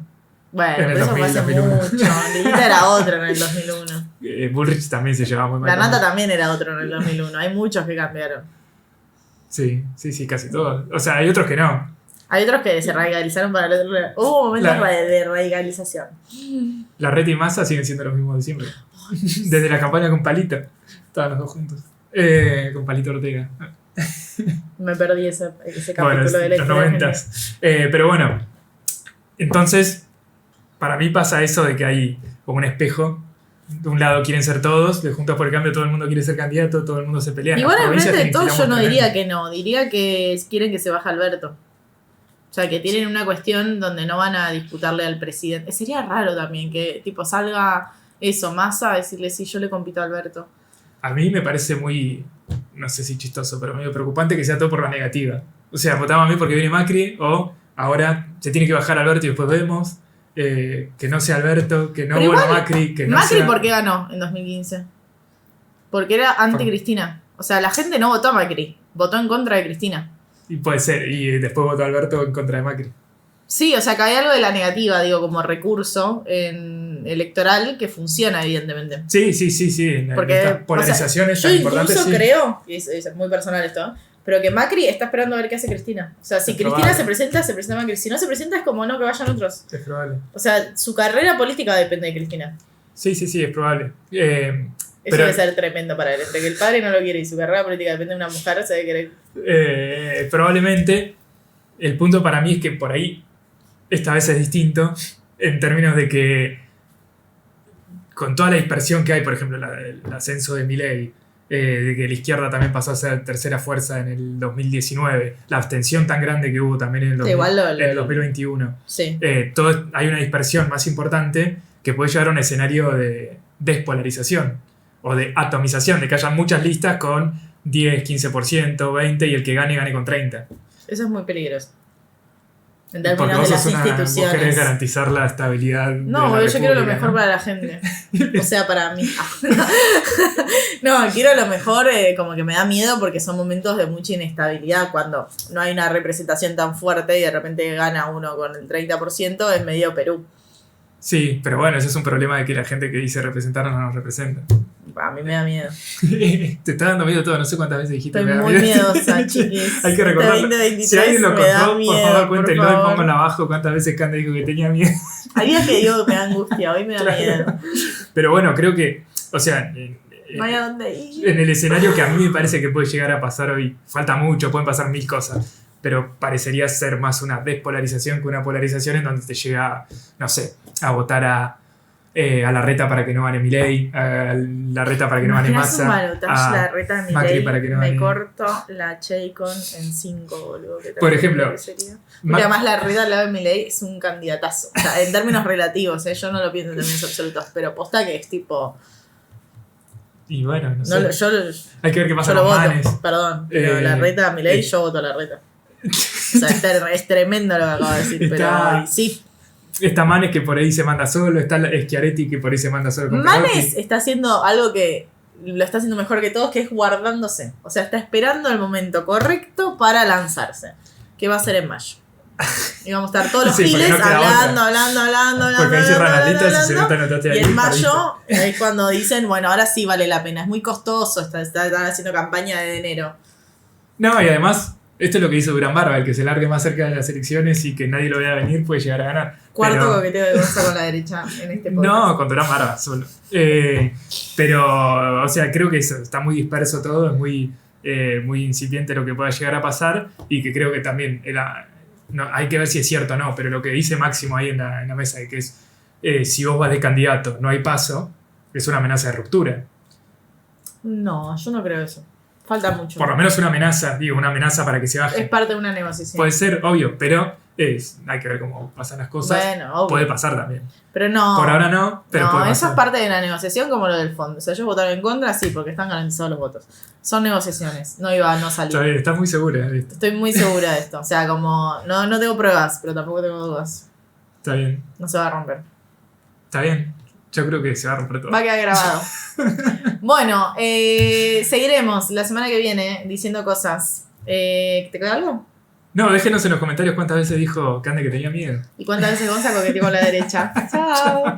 Bueno, en el pero eso 2000, fue hace 2001. mucho. Lilita era otra en el 2001. Bullrich también se llevaba muy mal. La con Nata Macri. también era otro en el 2001. Hay muchos que cambiaron. Sí, casi todos. O sea, hay otros que no. Hay otros que se radicalizaron para el otro lado. Hubo momentos de radicalización. Larreta y Massa siguen siendo los mismos de siempre. Desde la campaña con Palito. Estaban los dos juntos. Con Palito Ortega. Me perdí ese capítulo Bueno, de la los historia 90. Pero bueno, entonces, para mí pasa eso de que hay como un espejo. De un lado quieren ser todos, de Juntos por el Cambio todo el mundo quiere ser candidato, todo el mundo se pelea. Igual en frente de todo yo no diría que que no. Diría que quieren que se baje Alberto. O sea, que tienen una cuestión donde no van a disputarle al presidente. Sería raro también que tipo salga eso, Massa, a decirle sí, yo le compito a Alberto. A mí me parece muy, no sé si chistoso, pero medio preocupante que sea todo por la negativa. O sea, votamos a mí porque viene Macri, o ahora se tiene que bajar Alberto y después vemos. que no sea Alberto, que no Pero vuelva igual, Macri, que no Macri, sea... ¿por qué ganó en 2015? Porque era anti-Cristina. O sea, la gente no votó a Macri, votó en contra de Cristina. Y puede ser, y después votó Alberto en contra de Macri. Sí, o sea, que hay algo de la negativa, digo, como recurso electoral que funciona, evidentemente. Sí. Porque, Estas polarizaciones o sea, tan yo importantes, incluso sí. creo, y es muy personal esto, pero que Macri está esperando a ver qué hace Cristina. O sea, si Es Cristina probable. se presenta Macri. Si no se presenta, es como no, que vayan otros. Es probable. O sea, su carrera política depende de Cristina. Sí, es probable. Eso Pero- debe ser tremendo para él. Entre que el padre no lo quiere y su carrera política depende de una mujer, se debe querer. Probablemente el punto para mí es que por ahí esta vez es distinto en términos de que con toda la dispersión que hay, por ejemplo, el ascenso de Milei, de que la izquierda también pasó a ser tercera fuerza en el 2019, la abstención tan grande que hubo también en el, Igual en el 2021, Sí. hay una dispersión más importante que puede llevar a un escenario de despolarización o de atomización, de que haya muchas listas con 10, 15%, 20% y el que gane con 30%. Eso es muy peligroso. En Porque términos vos de las vos querés instituciones. garantizar la estabilidad de No, la porque yo quiero lo República, mejor ¿no? para la gente. O sea, para mí. No, quiero lo mejor, como que me da miedo porque son momentos de mucha inestabilidad cuando no hay una representación tan fuerte y de repente gana uno con el 30%, es medio Perú. Sí, pero bueno, ese es un problema de que la gente que dice representarnos no nos representa. A mí me da miedo. Te está dando miedo todo, no sé cuántas veces dijiste. Estoy me da muy miedo. miedosa, chiquis. Hay que recordarlo. Este 2023 Si alguien lo me da contó, miedo, por favor, cuéntenlo y por favor. pónganlo abajo cuántas veces Cande dijo que tenía miedo. Hay días que digo que me da angustia, hoy me da Claro. miedo. Pero bueno, creo que, o sea, No hay a dónde ir. en el escenario que a mí me parece que puede llegar a pasar hoy, falta mucho, pueden pasar mil cosas, pero parecería ser más una despolarización que una polarización en donde te llega, no sé, a votar a Larreta para que no gane Milei, a Larreta para que no gane Imaginás un Massa, balotaje, a la reta de Macri Milei, para que no me gane. corto la Chaycon en 5, boludo. ¿Qué tal? Por ejemplo, ¿Qué sería? Ma- Porque además la reta al lado de Milei es un candidatazo. O sea, en términos relativos, yo no lo pienso en términos absolutos, pero posta que es tipo... Y bueno, no No, sé. yo Hay que ver qué pasa lo con voto, Manes. perdón, pero la reta a Milei, yo voto a la reta. O sea, es tremendo lo que acabo de decir, Está- pero sí. Está Manes que por ahí se manda solo, está Schiaretti que por ahí se manda solo con Manes Perotti. está haciendo algo que lo está haciendo mejor que todos, que es guardándose. O sea, está esperando el momento correcto para lanzarse. Que va a ser en mayo. Y vamos a estar todos los Sí, porque giles no queda hablando. Porque ahí cierran las listas y se hablando. nota, notaste ahí. Y en perdiste. mayo es cuando dicen, bueno, ahora sí vale la pena. Es muy costoso, están haciendo campaña de enero. No, y además, esto es lo que hizo Durán Barba, el que se largue más cerca de las elecciones y que nadie lo vea venir puede llegar a ganar. Cuarto Pero- coqueteo de Gonza con la derecha en este podcast. No, con Durán Barba solo. Pero, o sea, creo que eso, está muy disperso todo, es muy incipiente lo que pueda llegar a pasar y que creo que también no, hay que ver si es cierto o no, pero lo que dice Máximo ahí en la mesa, de que es si vos vas de candidato, no hay paso, es una amenaza de ruptura. No, yo no creo eso. Falta mucho. Por lo menos una amenaza, digo, una amenaza para que se Es baje. parte de una negociación. Puede ser, obvio, pero hay que ver cómo pasan las cosas. Bueno, obvio. Puede pasar también. Pero no. Por ahora no, pero puede No, eso pasar. es parte de la negociación como lo del fondo. O sea, ellos votaron en contra, sí, porque están garantizados los votos. Son negociaciones, no iba a no salir. Está bien, estás muy segura de esto. Estoy muy segura de esto. O sea, como no tengo pruebas, pero tampoco tengo dudas. Está bien, No se va a romper. está bien. Yo creo que se va a romper todo. Va a quedar grabado. Bueno, seguiremos la semana que viene diciendo cosas. ¿Te queda algo? No, déjenos en los comentarios cuántas veces dijo Cande que tenía miedo. ¿Y cuántas veces Gonza coqueteó con la derecha? Chao.